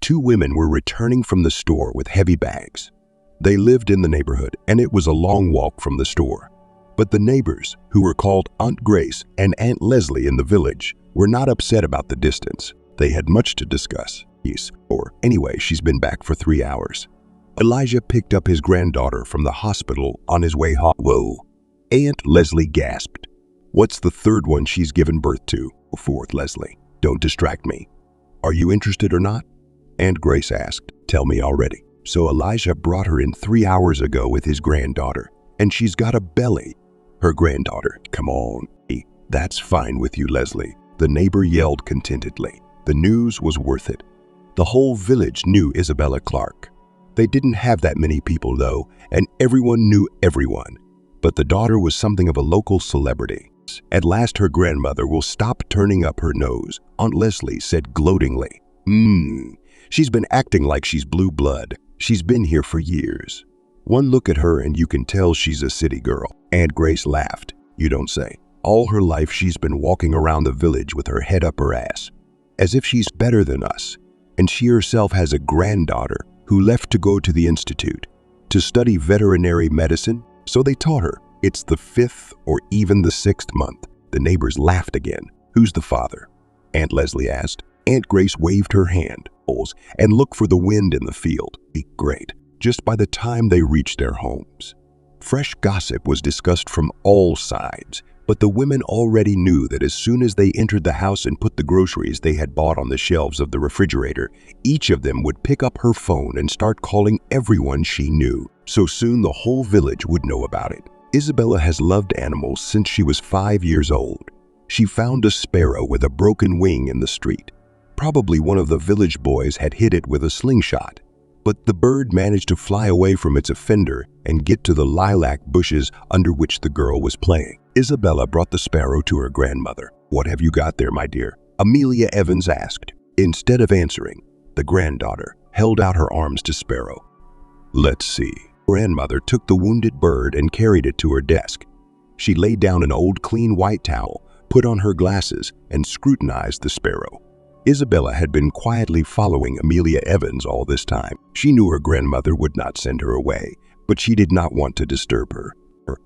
Two women were returning from the store with heavy bags. They lived in the neighborhood, and it was a long walk from the store. But the neighbors, who were called Aunt Grace and Aunt Leslie in the village, were not upset about the distance. They had much to discuss. Anyway, she's been back for 3 hours. Elijah picked up his granddaughter from the hospital on his way home. Whoa. Aunt Leslie gasped. What's the third one she's given birth to? Fourth Leslie. Don't distract me. Are you interested or not? Aunt Grace asked. Tell me already. So Elijah brought her in 3 hours ago with his granddaughter, and she's got a belly. Her granddaughter. Come on. That's fine with you, Leslie. The neighbor yelled contentedly. The news was worth it. The whole village knew Isabella Clark. They didn't have that many people, though, and everyone knew everyone. But the daughter was something of a local celebrity. At last her grandmother will stop turning up her nose, Aunt Leslie said gloatingly. She's been acting like she's blue blood. She's been here for years. One look at her and you can tell she's a city girl. Aunt Grace laughed. You don't say. All her life she's been walking around the village with her head up her ass, as if she's better than us. And she herself has a granddaughter who left to go to the institute to study veterinary medicine, so they taught her. It's the 5th or even the 6th month. The neighbors laughed again. Who's the father? Aunt Leslie asked. Aunt Grace waved her hand and looked for the wind in the field. Great. Just by the time they reached their homes, fresh gossip was discussed from all sides, but the women already knew that as soon as they entered the house and put the groceries they had bought on the shelves of the refrigerator, each of them would pick up her phone and start calling everyone she knew. So soon the whole village would know about it. Isabella has loved animals since she was 5 years old. She found a sparrow with a broken wing in the street. Probably one of the village boys had hit it with a slingshot, but the bird managed to fly away from its offender and get to the lilac bushes under which the girl was playing. Isabella brought the sparrow to her grandmother. What have you got there, my dear? Amelia Evans asked. Instead of answering, the granddaughter held out her arms to Sparrow. Let's see. Grandmother took the wounded bird and carried it to her desk. She laid down an old clean white towel, put on her glasses, and scrutinized the sparrow. Isabella had been quietly following Amelia Evans all this time. She knew her grandmother would not send her away, but she did not want to disturb her.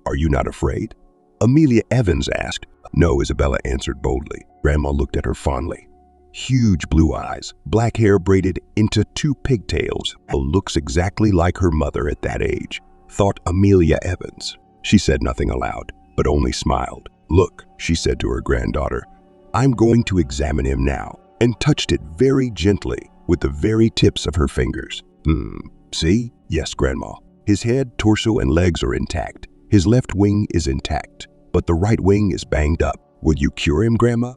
Are you not afraid? Amelia Evans asked. No, Isabella answered boldly. Grandma looked at her fondly. Huge blue eyes, black hair braided into 2 pigtails. Looks exactly like her mother at that age, thought Amelia Evans. She said nothing aloud, but only smiled. Look, she said to her granddaughter, I'm going to examine him now, and touched it very gently with the very tips of her fingers. See? Yes, Grandma. His head, torso, and legs are intact. His left wing is intact, but the right wing is banged up. Will you cure him, Grandma?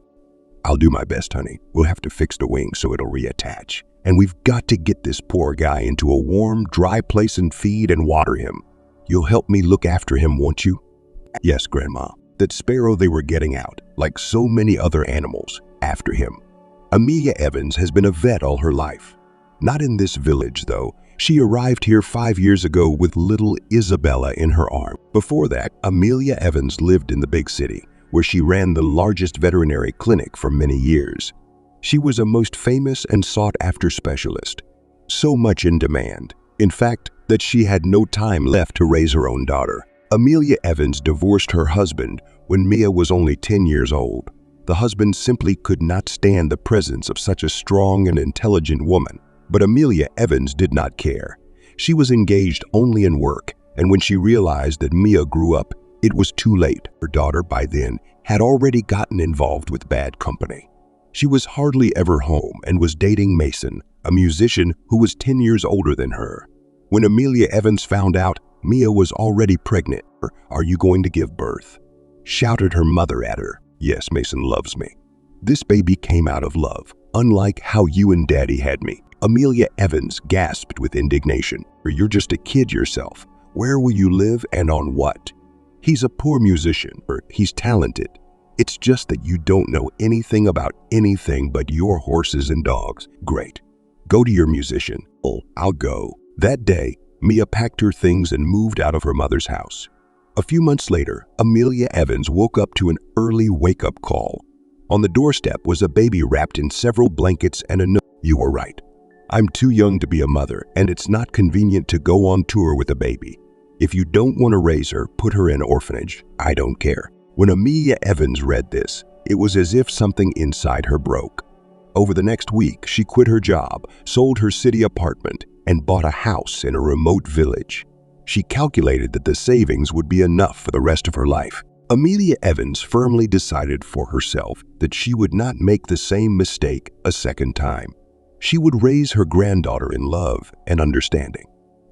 I'll do my best, honey. We'll have to fix the wing so it'll reattach. And we've got to get this poor guy into a warm, dry place and feed and water him. You'll help me look after him, won't you? Yes, Grandma. That sparrow they were getting out, like so many other animals, after him. Amelia Evans has been a vet all her life. Not in this village, though. She arrived here 5 years ago with little Isabella in her arm. Before that, Amelia Evans lived in the big city, where she ran the largest veterinary clinic for many years. She was a most famous and sought-after specialist, so much in demand, in fact, that she had no time left to raise her own daughter. Amelia Evans divorced her husband when Mia was only 10 years old. The husband simply could not stand the presence of such a strong and intelligent woman. But Amelia Evans did not care. She was engaged only in work, and when she realized that Mia grew up, it was too late. Her daughter, by then, had already gotten involved with bad company. She was hardly ever home and was dating Mason, a musician who was 10 years older than her. When Amelia Evans found out, Mia was already pregnant. Are you going to give birth? Shouted her mother at her. Yes, Mason loves me. This baby came out of love, unlike how you and Daddy had me. Amelia Evans gasped with indignation. You're just a kid yourself. Where will you live and on what? He's a poor musician. He's talented. It's just that you don't know anything about anything but your horses and dogs. Great. Go to your musician. Oh, I'll go. That day, Mia packed her things and moved out of her mother's house. A few months later, Amelia Evans woke up to an early wake-up call. On the doorstep was a baby wrapped in several blankets and a note. You were right. I'm too young to be a mother, and it's not convenient to go on tour with a baby. If you don't want to raise her, put her in an orphanage. I don't care." When Amelia Evans read this, it was as if something inside her broke. Over the next week, she quit her job, sold her city apartment, and bought a house in a remote village. She calculated that the savings would be enough for the rest of her life. Amelia Evans firmly decided for herself that she would not make the same mistake a second time. She would raise her granddaughter in love and understanding.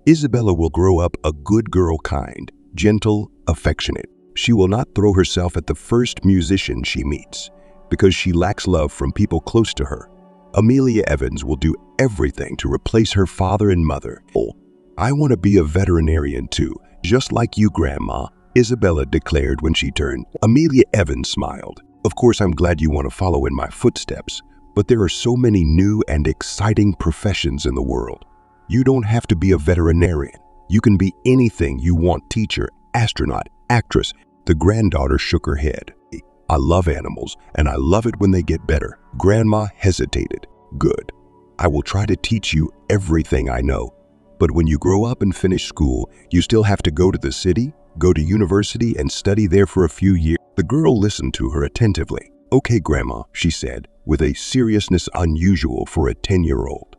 Isabella will grow up a good girl, kind, gentle, affectionate. She will not throw herself at the first musician she meets because she lacks love from people close to her. Amelia Evans will do everything to replace her father and mother. "Oh, I want to be a veterinarian too, just like you, Grandma," Isabella declared when she turned. Amelia Evans smiled. "Of course, I'm glad you want to follow in my footsteps, but there are so many new and exciting professions in the world. You don't have to be a veterinarian. You can be anything you want: teacher, astronaut, actress." The granddaughter shook her head. "I love animals, and I love it when they get better." Grandma hesitated. "Good. I will try to teach you everything I know. But when you grow up and finish school, you still have to go to the city, go to university, and study there for a few years." The girl listened to her attentively. "Okay, Grandma," she said, with a seriousness unusual for a 10-year-old.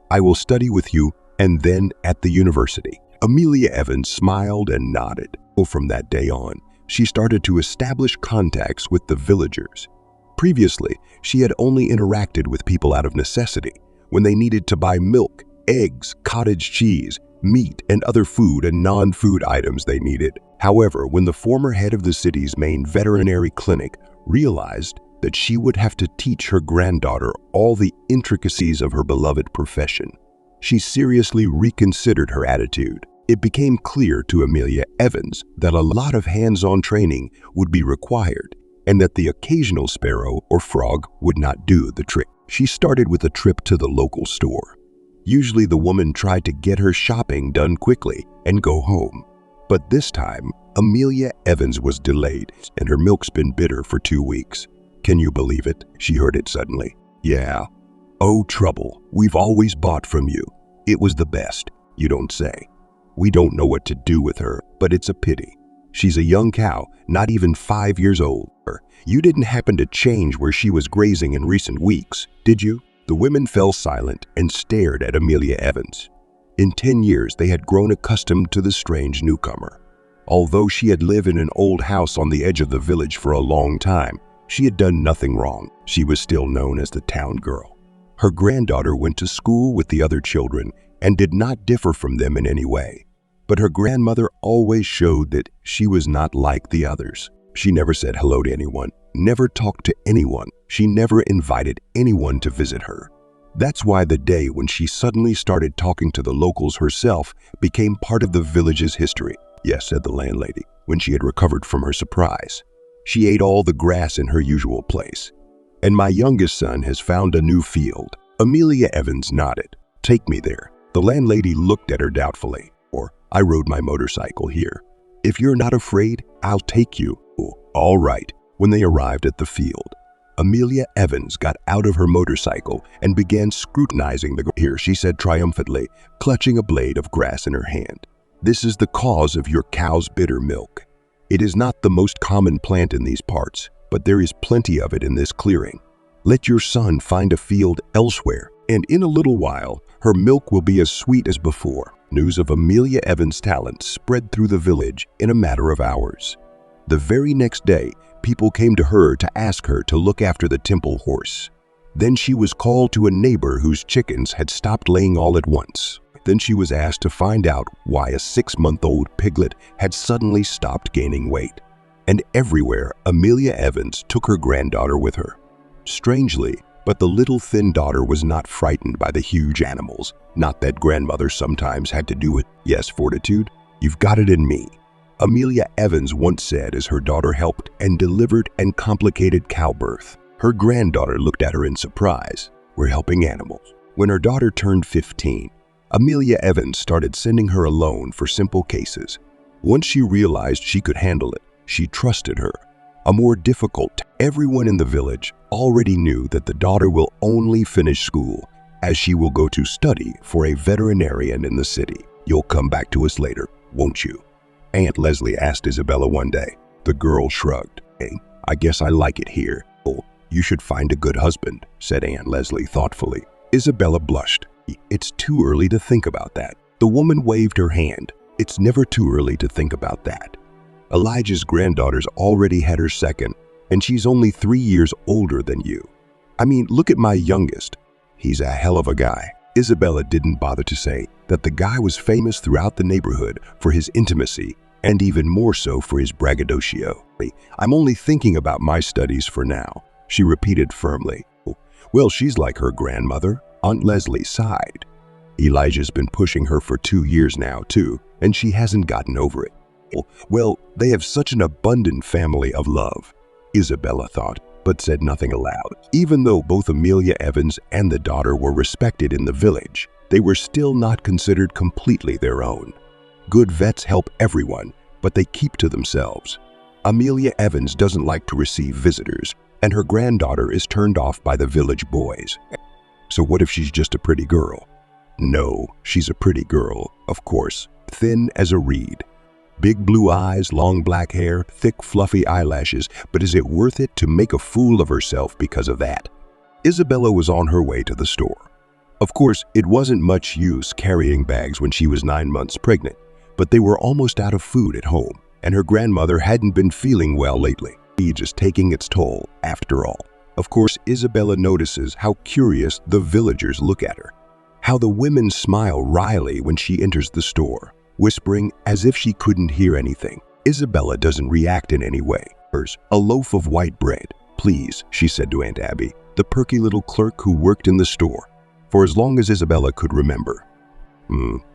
"I will study with you, and then at the university." Amelia Evans smiled and nodded. From that day on, she started to establish contacts with the villagers. Previously, she had only interacted with people out of necessity, when they needed to buy milk, eggs, cottage cheese, meat, and other food and non-food items they needed. However, when the former head of the city's main veterinary clinic realized that she would have to teach her granddaughter all the intricacies of her beloved profession, she seriously reconsidered her attitude. It became clear to Amelia Evans that a lot of hands-on training would be required, and that the occasional sparrow or frog would not do the trick. She started with a trip to the local store. Usually the woman tried to get her shopping done quickly and go home. But this time, Amelia Evans was delayed, and her milk's been bitter for 2 weeks. "Can you believe it?" she heard it suddenly. "Yeah. Oh, trouble. We've always bought from you. It was the best. You don't say. We don't know what to do with her, but it's a pity. She's a young cow, not even 5 years old. You didn't happen to change where she was grazing in recent weeks, did you?" The women fell silent and stared at Amelia Evans. In 10 years, they had grown accustomed to the strange newcomer. Although she had lived in an old house on the edge of the village for a long time, she had done nothing wrong. She was still known as the town girl. Her granddaughter went to school with the other children and did not differ from them in any way. But her grandmother always showed that she was not like the others. She never said hello to anyone, never talked to anyone. She never invited anyone to visit her. That's why the day when she suddenly started talking to the locals herself became part of the village's history. "Yes," said the landlady, when she had recovered from her surprise. "She ate all the grass in her usual place. And my youngest son has found a new field." Amelia Evans nodded. "Take me there." The landlady looked at her doubtfully. "Or, I rode my motorcycle here. If you're not afraid, I'll take you." "Oh, all right." When they arrived at the field, Amelia Evans got out of her motorcycle and began scrutinizing the grass. "Here," she said triumphantly, clutching a blade of grass in her hand. "This is the cause of your cow's bitter milk. It is not the most common plant in these parts, but there is plenty of it in this clearing. Let your son find a field elsewhere, and in a little while, her milk will be as sweet as before." News of Amelia Evans' talent spread through the village in a matter of hours. The very next day, people came to her to ask her to look after the temple horse. Then she was called to a neighbor whose chickens had stopped laying all at once. Then she was asked to find out why a 6-month-old piglet had suddenly stopped gaining weight. And everywhere, Amelia Evans took her granddaughter with her. Strangely, but the little thin daughter was not frightened by the huge animals. Not that grandmother sometimes had to do it. "Yes, fortitude. You've got it in me," Amelia Evans once said as her daughter helped and delivered and complicated cow birth. Her granddaughter looked at her in surprise. "We're helping animals." When her daughter turned 15, Amelia Evans started sending her alone for simple cases. Once she realized she could handle it, she trusted her. A more difficult, everyone in the village already knew that the daughter will only finish school as she will go to study for a veterinarian in the city. You'll come back to us later, won't you? Aunt Leslie asked Isabella one day. The girl shrugged. Hey, I guess I like it here. Oh, you should find a good husband, said Aunt Leslie thoughtfully. Isabella blushed. It's too early to think about that. The woman waved her hand. It's never too early to think about that. Elijah's granddaughter's already had her second, and she's only 3 years older than you. I mean, look at my youngest. He's a hell of a guy. Isabella didn't bother to say that the guy was famous throughout the neighborhood for his intimacy and even more so for his braggadocio. I'm only thinking about my studies for now, she repeated firmly. Well, she's like her grandmother. Aunt Leslie sighed. Elijah's been pushing her for 2 years now, too, and she hasn't gotten over it. Well, they have such an abundant family of love, Isabella thought, but said nothing aloud. Even though both Amelia Evans and the daughter were respected in the village, they were still not considered completely their own. Good vets help everyone, but they keep to themselves. Amelia Evans doesn't like to receive visitors, and her granddaughter is turned off by the village boys. So what if she's just a pretty girl? No, she's a pretty girl, of course, thin as a reed. Big blue eyes, long black hair, thick fluffy eyelashes, but is it worth it to make a fool of herself because of that? Isabella was on her way to the store. Of course, it wasn't much use carrying bags when she was 9 months pregnant, but they were almost out of food at home, and her grandmother hadn't been feeling well lately. Age is taking its toll, after all. Of course, Isabella notices how curious the villagers look at her, how the women smile wryly when she enters the store, whispering as if she couldn't hear anything. Isabella doesn't react in any way. A loaf of white bread, please, she said to Aunt Abby, the perky little clerk who worked in the store, for as long as Isabella could remember.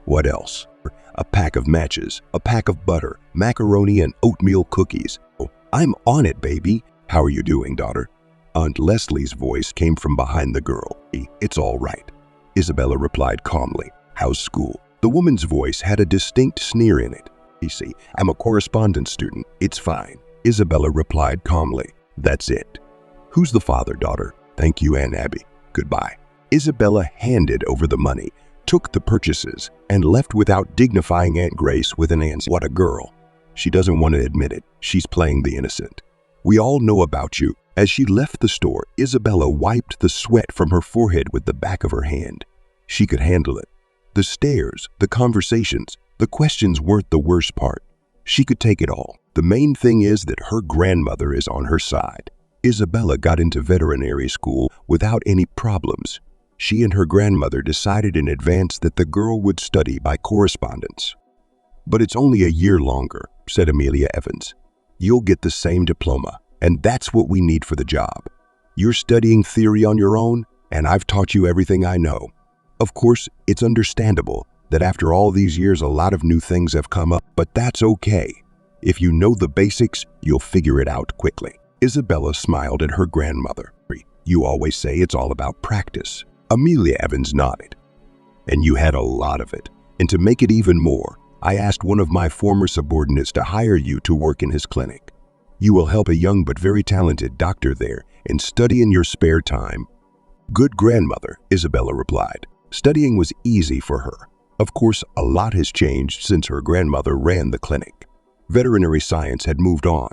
What else? A pack of matches, a pack of butter, macaroni and oatmeal cookies. Oh, I'm on it, baby. How are you doing, daughter? Aunt Leslie's voice came from behind the girl. It's all right, Isabella replied calmly. How's school? The woman's voice had a distinct sneer in it. You see, I'm a correspondence student. It's fine, Isabella replied calmly. That's it. Who's the father, daughter? Thank you, Aunt Abby. Goodbye. Isabella handed over the money, took the purchases, and left without dignifying Aunt Grace with an answer. What a girl. She doesn't want to admit it. She's playing the innocent. We all know about you. As she left the store, Isabella wiped the sweat from her forehead with the back of her hand. She could handle it. The stares, the conversations, the questions weren't the worst part. She could take it all. The main thing is that her grandmother is on her side. Isabella got into veterinary school without any problems. She and her grandmother decided in advance that the girl would study by correspondence. But it's only a year longer, said Amelia Evans. You'll get the same diploma, and that's what we need for the job. You're studying theory on your own, and I've taught you everything I know. Of course, it's understandable that after all these years a lot of new things have come up, but that's okay. If you know the basics, you'll figure it out quickly. Isabella smiled at her grandmother. You always say it's all about practice. Amelia Evans nodded. And you had a lot of it. And to make it even more, I asked one of my former subordinates to hire you to work in his clinic. You will help a young but very talented doctor there and study in your spare time. Good grandmother, Isabella replied. Studying was easy for her. Of course, a lot has changed since her grandmother ran the clinic. Veterinary science had moved on,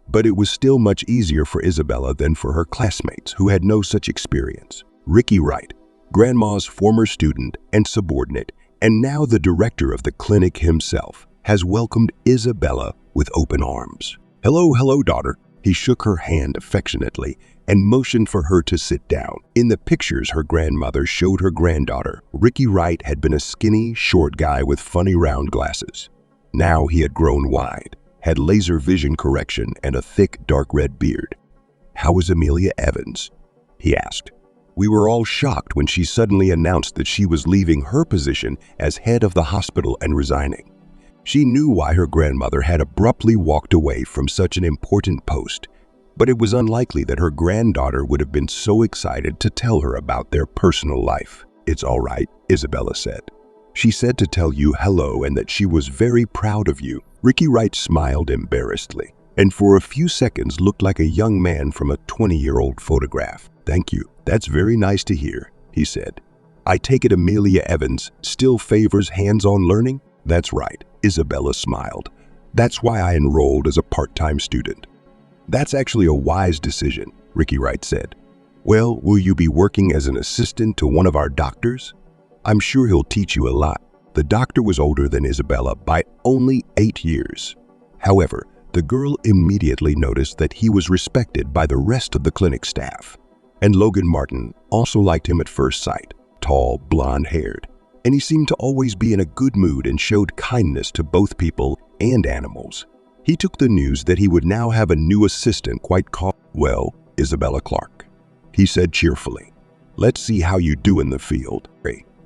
but it was still much easier for Isabella than for her classmates who had no such experience. Ricky Wright, Grandma's former student and subordinate, and now the director of the clinic himself, has welcomed Isabella with open arms. Hello, daughter. He shook her hand affectionately and motioned for her to sit down. In the pictures her grandmother showed her granddaughter, Ricky Wright had been a skinny, short guy with funny round glasses. Now he had grown wide, had laser vision correction and a thick, dark red beard. How is Amelia Evans? He asked. We were all shocked when she suddenly announced that she was leaving her position as head of the hospital and resigning. She knew why her grandmother had abruptly walked away from such an important post, but it was unlikely that her granddaughter would have been so excited to tell her about their personal life. It's all right, Isabella said. She said to tell you hello and that she was very proud of you. Ricky Wright smiled embarrassedly, and for a few seconds looked like a young man from a 20-year-old photograph. Thank you. That's very nice to hear, he said. I take it Amelia Evans still favors hands-on learning? That's right, Isabella smiled. That's why I enrolled as a part-time student. That's actually a wise decision, Ricky Wright said. Well, will you be working as an assistant to one of our doctors? I'm sure he'll teach you a lot. The doctor was older than Isabella by only 8 years. However, the girl immediately noticed that he was respected by the rest of the clinic staff. And Logan Martin also liked him at first sight, tall, blonde-haired. And he seemed to always be in a good mood and showed kindness to both people and animals. He took the news that he would now have a new assistant quite well, Isabella Clark. He said cheerfully, "Let's see how you do in the field."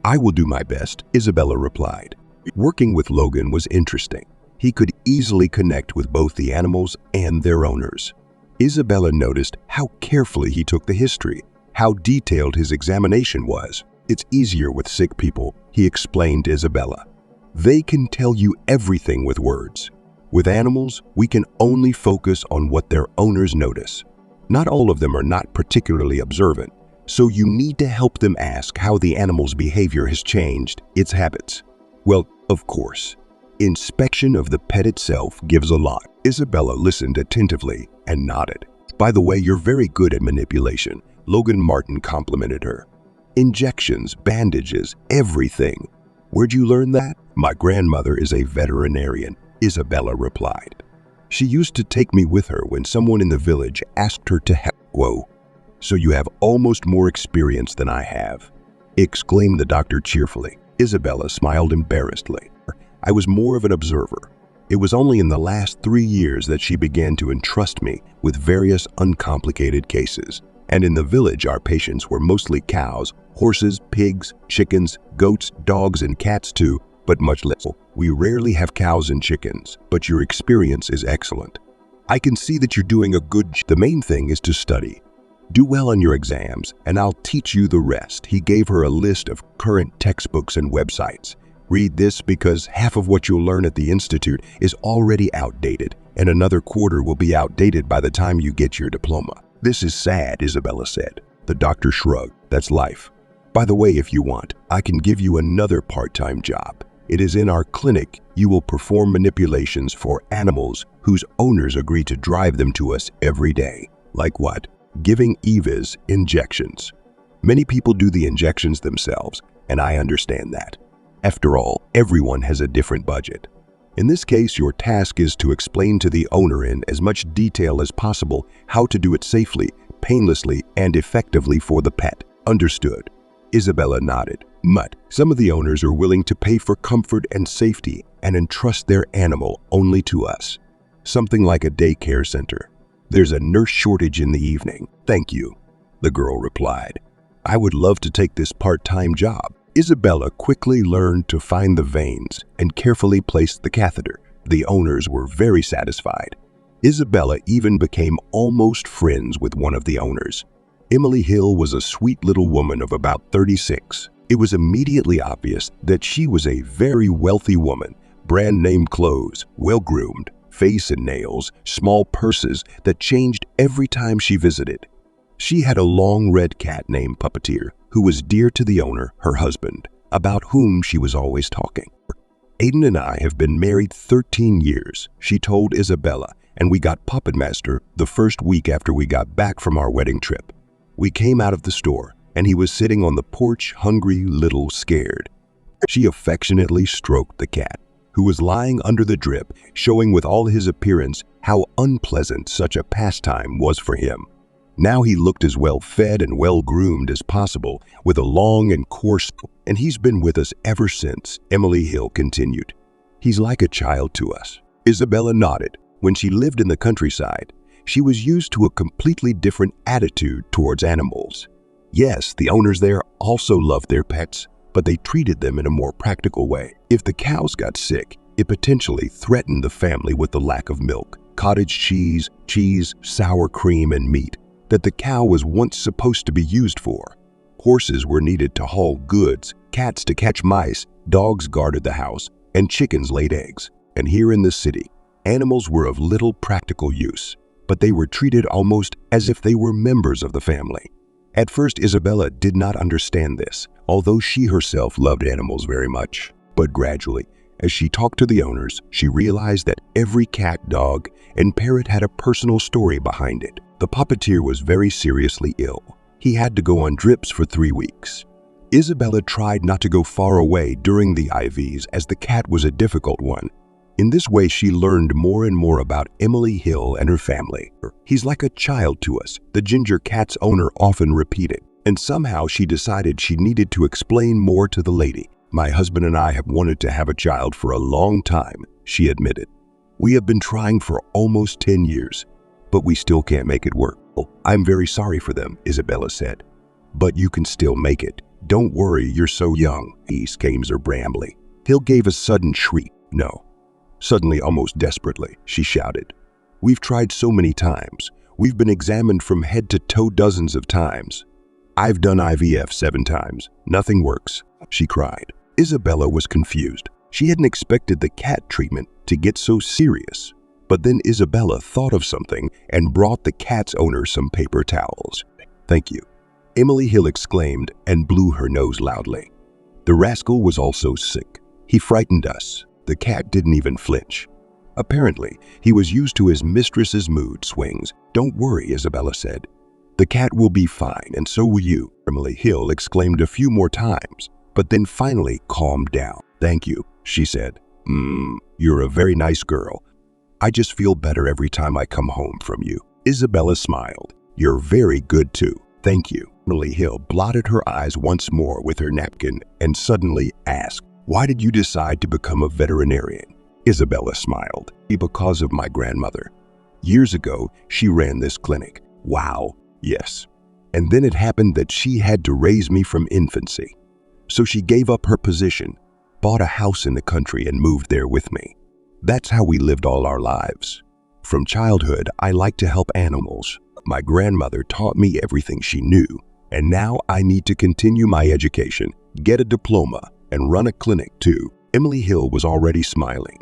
"I will do my best," Isabella replied. Working with Logan was interesting. He could easily connect with both the animals and their owners. Isabella noticed how carefully he took the history, how detailed his examination was. "It's easier with sick people," he explained to Isabella. "They can tell you everything with words. With animals, we can only focus on what their owners notice. Not all of them are not particularly observant, so you need to help them ask how the animal's behavior has changed, its habits." Well, of course, inspection of the pet itself gives a lot. Isabella listened attentively and nodded. "By the way, you're very good at manipulation," Logan Martin complimented her. "Injections, bandages, everything. Where'd you learn that?" "My grandmother is a veterinarian," Isabella replied. "She used to take me with her when someone in the village asked her to help." "Whoa, so you have almost more experience than I have," exclaimed the doctor cheerfully. Isabella smiled embarrassedly. "I was more of an observer. It was only in the last 3 years that she began to entrust me with various uncomplicated cases. And in the village, our patients were mostly cows, horses, pigs, chickens, goats, dogs, and cats too, but much less. We rarely have cows and chickens, but your experience is excellent. I can see that you're doing a good job. The main thing is to study. Do well on your exams, and I'll teach you the rest." He gave her a list of current textbooks and websites. "Read this because half of what you'll learn at the Institute is already outdated, and another quarter will be outdated by the time you get your diploma." "This is sad," Isabella said. The doctor shrugged. "That's life. By the way, if you want, I can give you another part-time job. It is in our clinic. You will perform manipulations for animals whose owners agree to drive them to us every day." "Like what?" "Giving EVAs injections. Many people do the injections themselves, and I understand that. After all, everyone has a different budget. In this case, your task is to explain to the owner in as much detail as possible how to do it safely, painlessly, and effectively for the pet." "Understood." Isabella nodded. "But some of the owners are willing to pay for comfort and safety and entrust their animal only to us. Something like a daycare center. There's a nurse shortage in the evening." "Thank you," the girl replied. "I would love to take this part-time job." Isabella quickly learned to find the veins and carefully placed the catheter. The owners were very satisfied. Isabella even became almost friends with one of the owners. Emily Hill was a sweet little woman of about 36. It was immediately obvious that she was a very wealthy woman, brand-name clothes, well-groomed, face and nails, small purses that changed every time she visited. She had a long red cat named Puppeteer, who was dear to the owner, her husband, about whom she was always talking. "Aiden and I have been married 13 years, she told Isabella, "and we got Puppet Master the first week after we got back from our wedding trip. We came out of the store, and he was sitting on the porch, hungry, little scared." She affectionately stroked the cat, who was lying under the drip, showing with all his appearance how unpleasant such a pastime was for him. Now he looked as well fed and well groomed as possible, with a long and coarse, "and he's been with us ever since," Emily Hill continued. "He's like a child to us." Isabella nodded. When she lived in the countryside, she was used to a completely different attitude towards animals. Yes, the owners there also loved their pets, but they treated them in a more practical way. If the cows got sick, it potentially threatened the family with the lack of milk, cottage cheese, sour cream, and meat that the cow was once supposed to be used for. Horses were needed to haul goods, cats to catch mice, dogs guarded the house, and chickens laid eggs. And here in the city, animals were of little practical use, but they were treated almost as if they were members of the family. At first, Isabella did not understand this, although she herself loved animals very much. But gradually, as she talked to the owners, she realized that every cat, dog, and parrot had a personal story behind it. The puppeteer was very seriously ill. He had to go on drips for 3 weeks. Isabella tried not to go far away during the IVs as the cat was a difficult one. In this way, she learned more and more about Emily Hill and her family. "He's like a child to us," the ginger cat's owner often repeated. And somehow she decided she needed to explain more to the lady. "My husband and I have wanted to have a child for a long time," she admitted. "We have been trying for almost 10 years, but we still can't make it work." "Oh, I'm very sorry for them," Isabella said. "But you can still make it. Don't worry, you're so young." He came her brambly. Hill gave a sudden shriek. "No." Suddenly, almost desperately, she shouted. "We've tried so many times. We've been examined from head to toe dozens of times. I've done IVF 7 times. Nothing works," she cried. Isabella was confused. She hadn't expected the cat treatment to get so serious. But then Isabella thought of something and brought the cat's owner some paper towels. "Thank you," Emily Hill exclaimed and blew her nose loudly. The rascal was also sick. He frightened us. The cat didn't even flinch. Apparently, he was used to his mistress's mood swings. "Don't worry," Isabella said. "The cat will be fine, and so will you," Emily Hill exclaimed a few more times, but then finally calmed down. "Thank you," she said. You're a very nice girl. I just feel better every time I come home from you." Isabella smiled. "You're very good too." "Thank you." Emily Hill blotted her eyes once more with her napkin and suddenly asked, "Why did you decide to become a veterinarian?" Isabella smiled. "Because of my grandmother. Years ago, she ran this clinic." "Wow." "Yes. And then it happened that she had to raise me from infancy. So she gave up her position, bought a house in the country and moved there with me. That's how we lived all our lives. From childhood, I liked to help animals. My grandmother taught me everything she knew, and now I need to continue my education, get a diploma, and run a clinic too." Emily Hill was already smiling.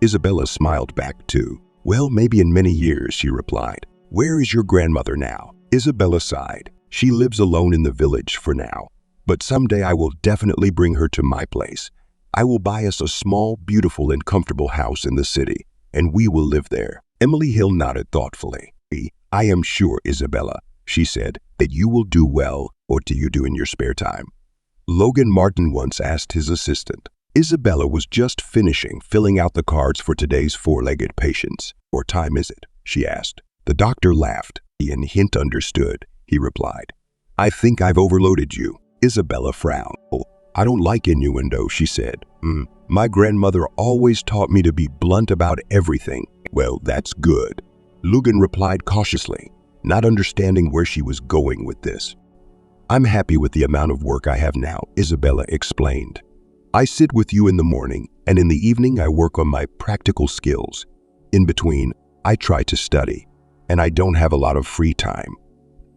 Isabella smiled back too. "Well, maybe in many years," she replied. "Where is your grandmother now?" Isabella sighed. "She lives alone in the village for now, but someday I will definitely bring her to my place. I will buy us a small, beautiful, and comfortable house in the city, and we will live there." Emily Hill nodded thoughtfully. "I am sure, Isabella," she said, "that you will do well. What do you do in your spare time?" Logan Martin once asked his assistant. Isabella was just finishing filling out the cards for today's 4-legged patients. "What time is it?" she asked. The doctor laughed. "And hint understood," he replied. "I think I've overloaded you." Isabella frowned. "Oh, I don't like innuendo," she said. My grandmother always taught me to be blunt about everything." "Well, that's good," Logan replied cautiously, not understanding where she was going with this. "I'm happy with the amount of work I have now," Isabella explained. "I sit with you in the morning, and in the evening I work on my practical skills. In between, I try to study, and I don't have a lot of free time."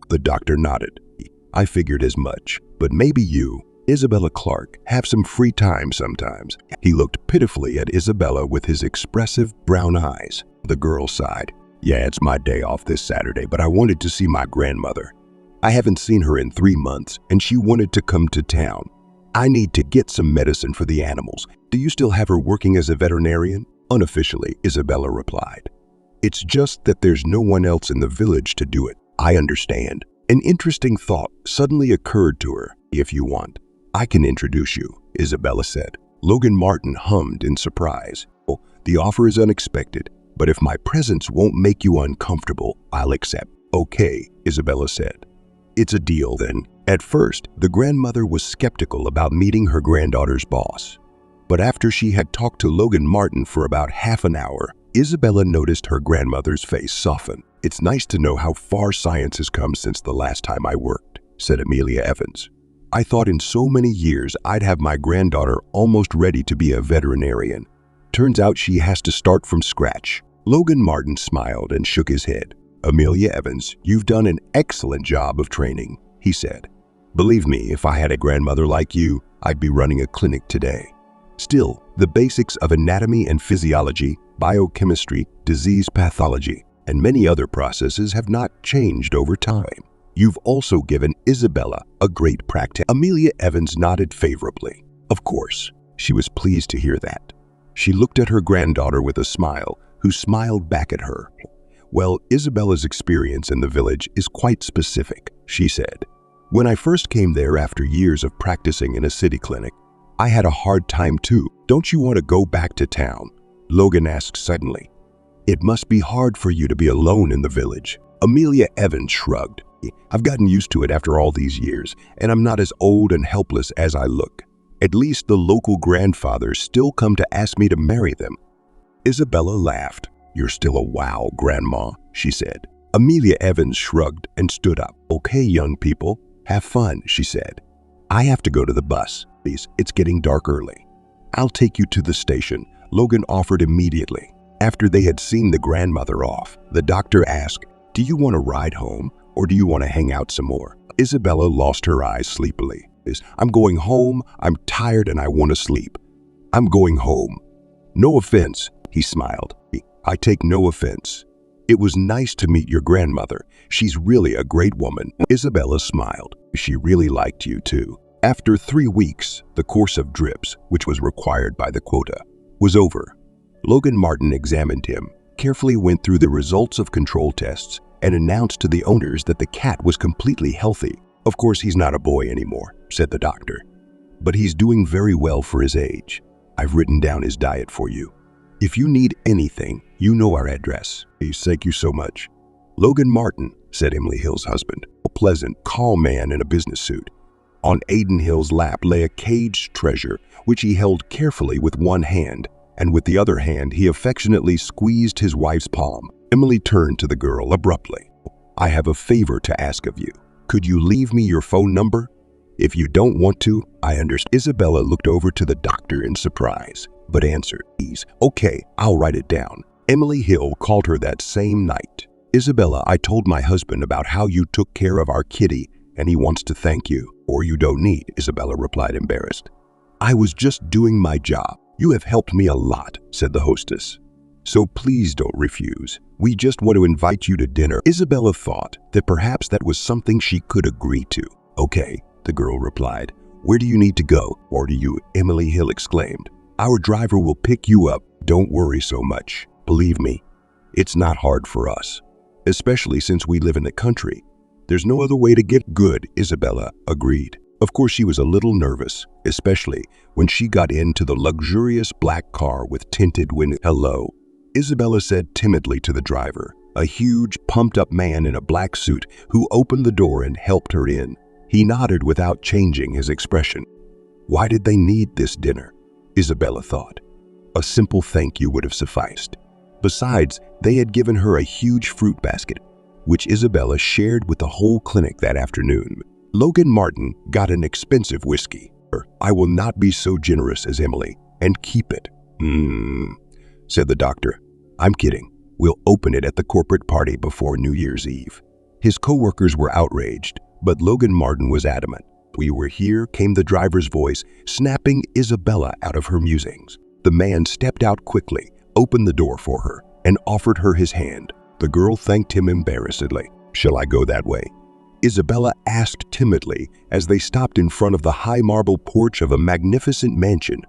The doctor nodded. "I figured as much, but maybe you, Isabella Clark, have some free time sometimes." He looked pitifully at Isabella with his expressive brown eyes. The girl sighed. "Yeah, it's my day off this Saturday, but I wanted to see my grandmother. I haven't seen her in 3 months, and she wanted to come to town. I need to get some medicine for the animals." "Do you still have her working as a veterinarian?" "Unofficially," Isabella replied. "It's just that there's no one else in the village to do it." "I understand." An interesting thought suddenly occurred to her. "If you want, I can introduce you," Isabella said. Logan Martin hummed in surprise. "Oh, the offer is unexpected, but if my presence won't make you uncomfortable, I'll accept." "Okay," Isabella said. "It's a deal then." At first, the grandmother was skeptical about meeting her granddaughter's boss. But after she had talked to Logan Martin for about half an hour, Isabella noticed her grandmother's face soften. "It's nice to know how far science has come since the last time I worked," said Amelia Evans. "I thought in so many years I'd have my granddaughter almost ready to be a veterinarian. Turns out she has to start from scratch." Logan Martin smiled and shook his head. "Amelia Evans, you've done an excellent job of training," he said. "Believe me, if I had a grandmother like you, I'd be running a clinic today." Still, the basics of anatomy and physiology, biochemistry, disease pathology, and many other processes have not changed over time. You've also given Isabella a great practice. Amelia Evans nodded favorably. Of course, she was pleased to hear that. She looked at her granddaughter with a smile, who smiled back at her. Well, Isabella's experience in the village is quite specific, she said. When I first came there after years of practicing in a city clinic, I had a hard time too. Don't you want to go back to town? Logan asked suddenly. It must be hard for you to be alone in the village. Amelia Evans shrugged. I've gotten used to it after all these years, and I'm not as old and helpless as I look. At least the local grandfathers still come to ask me to marry them. Isabella laughed. You're still a wow, Grandma, she said. Amelia Evans shrugged and stood up. Okay, young people, have fun, she said. I have to go to the bus. Please, it's getting dark early. I'll take you to the station, Logan offered immediately. After they had seen the grandmother off, the doctor asked, do you want to ride home or do you want to hang out some more? Isabella lost her eyes sleepily. I'm going home, I'm tired and I want to sleep. I'm going home. No offense, he smiled. I take no offense. It was nice to meet your grandmother. She's really a great woman. Isabella smiled. She really liked you too. After 3 weeks, the course of drips, which was required by the quota, was over. Logan Martin examined him, carefully went through the results of control tests, and announced to the owners that the cat was completely healthy. Of course, he's not a boy anymore, said the doctor. But he's doing very well for his age. I've written down his diet for you. If you need anything, you know our address. Please, thank you so much. Logan Martin, said Emily Hill's husband, a pleasant, calm man in a business suit. On Aiden Hill's lap lay a caged treasure, which he held carefully with one hand, and with the other hand he affectionately squeezed his wife's palm. Emily turned to the girl abruptly. I have a favor to ask of you. Could you leave me your phone number? If you don't want to, I understand. Isabella looked over to the doctor in surprise, but answered, okay, I'll write it down. Emily Hill called her that same night. Isabella, I told my husband about how you took care of our kitty, and he wants to thank you. Or you don't need, Isabella replied, embarrassed. I was just doing my job. You have helped me a lot, said the hostess. So please don't refuse. We just want to invite you to dinner. Isabella thought that perhaps that was something she could agree to. Okay, the girl replied. Where do you need to go? Or do you? Emily Hill exclaimed. Our driver will pick you up. Don't worry so much. Believe me, it's not hard for us, especially since we live in the country. There's no other way to get good, Isabella agreed. Of course, she was a little nervous, especially when she got into the luxurious black car with tinted windows. Hello, Isabella said timidly to the driver, a huge, pumped-up man in a black suit who opened the door and helped her in. He nodded without changing his expression. Why did they need this dinner? Isabella thought. A simple thank you would have sufficed. Besides, they had given her a huge fruit basket, which Isabella shared with the whole clinic that afternoon. Logan Martin got an expensive whiskey. I will not be so generous as Emily, and keep it. Said the doctor. I'm kidding. We'll open it at the corporate party before New Year's Eve. His co-workers were outraged, but Logan Martin was adamant. We were here, came the driver's voice, snapping Isabella out of her musings. The man stepped out quickly, opened the door for her, and offered her his hand. The girl thanked him embarrassedly. Shall I go that way? Isabella asked timidly as they stopped in front of the high marble porch of a magnificent mansion.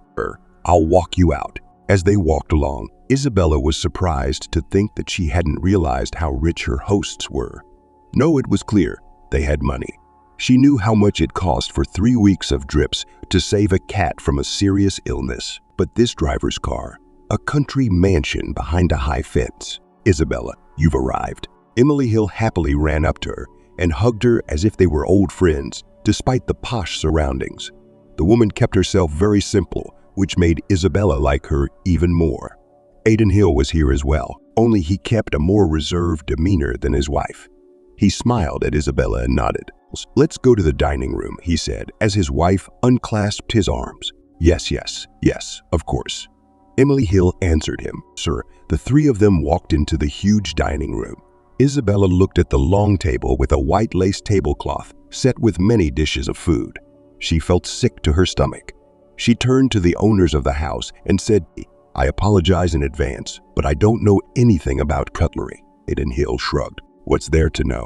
I'll walk you out. As they walked along, Isabella was surprised to think that she hadn't realized how rich her hosts were. No, it was clear. They had money. She knew how much it cost for 3 weeks of drips to save a cat from a serious illness. But this driver's car, a country mansion behind a high fence. Isabella, you've arrived. Emily Hill happily ran up to her and hugged her as if they were old friends, despite the posh surroundings. The woman kept herself very simple, which made Isabella like her even more. Aiden Hill was here as well, only he kept a more reserved demeanor than his wife. He smiled at Isabella and nodded. Let's go to the dining room, he said, as his wife unclasped his arms. Yes, of course. Emily Hill answered him. Sir, the three of them walked into the huge dining room. Isabella looked at the long table with a white lace tablecloth set with many dishes of food. She felt sick to her stomach. She turned to the owners of the house and said, I apologize in advance, but I don't know anything about cutlery. Aiden Hill shrugged. What's there to know?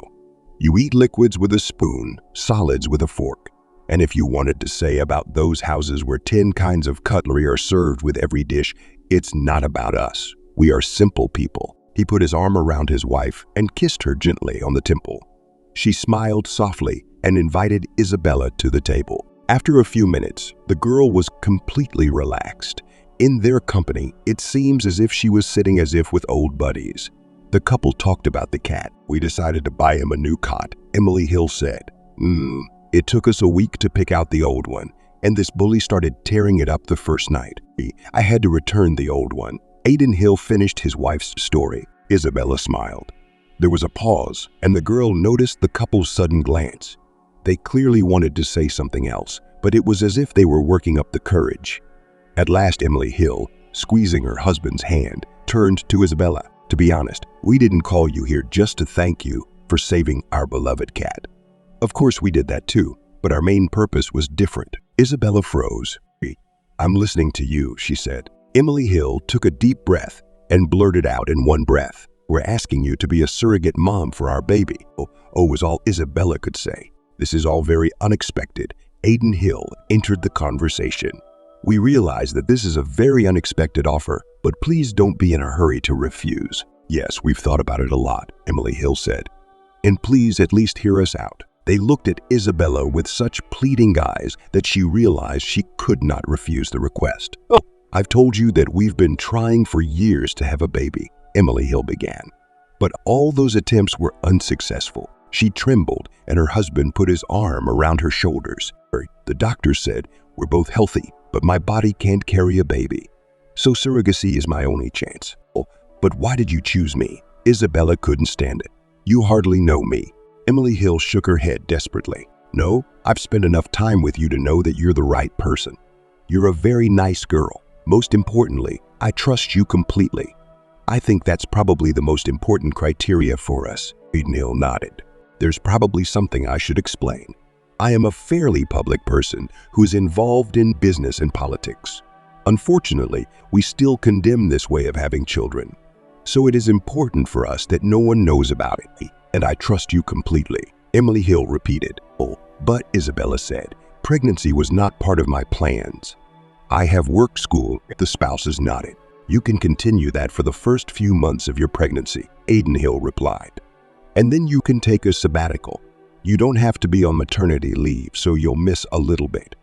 You eat liquids with a spoon, solids with a fork. And if you wanted to say about those houses where 10 kinds of cutlery are served with every dish, it's not about us. We are simple people. He put his arm around his wife and kissed her gently on the temple. She smiled softly and invited Isabella to the table. After a few minutes, the girl was completely relaxed. In their company, it seems as if she was sitting as if with old buddies. The couple talked about the cat. We decided to buy him a new cot, Emily Hill said. It took us a week to pick out the old one, and this bully started tearing it up the first night. I had to return the old one. Aiden Hill finished his wife's story. Isabella smiled. There was a pause, and the girl noticed the couple's sudden glance. They clearly wanted to say something else, but it was as if they were working up the courage. At last, Emily Hill, squeezing her husband's hand, turned to Isabella. To be honest, we didn't call you here just to thank you for saving our beloved cat. Of course we did that too, but our main purpose was different. Isabella froze. I'm listening to you, she said. Emily Hill took a deep breath and blurted out in one breath. We're asking you to be a surrogate mom for our baby. Oh, was all Isabella could say. This is all very unexpected. Aiden Hill entered the conversation. We realize that this is a very unexpected offer, but please don't be in a hurry to refuse. Yes, we've thought about it a lot, Emily Hill said. And please at least hear us out. They looked at Isabella with such pleading eyes that she realized she could not refuse the request. I've told you that we've been trying for years to have a baby, Emily Hill began. But all those attempts were unsuccessful. She trembled, and her husband put his arm around her shoulders. The doctor said, we're both healthy, but my body can't carry a baby. So surrogacy is my only chance. But why did you choose me? Isabella couldn't stand it. You hardly know me. Emily Hill shook her head desperately. No, I've spent enough time with you to know that you're the right person. You're a very nice girl. Most importantly, I trust you completely. I think that's probably the most important criteria for us. Aiden Hill nodded. There's probably something I should explain. I am a fairly public person who is involved in business and politics. Unfortunately, we still condemn this way of having children. So it is important for us that no one knows about it, and I trust you completely. Emily Hill repeated. But Isabella said, pregnancy was not part of my plans. I have work school. The spouses nodded. You can continue that for the first few months of your pregnancy, Aiden Hill replied. And then you can take a sabbatical. You don't have to be on maternity leave, so you'll miss a little bit.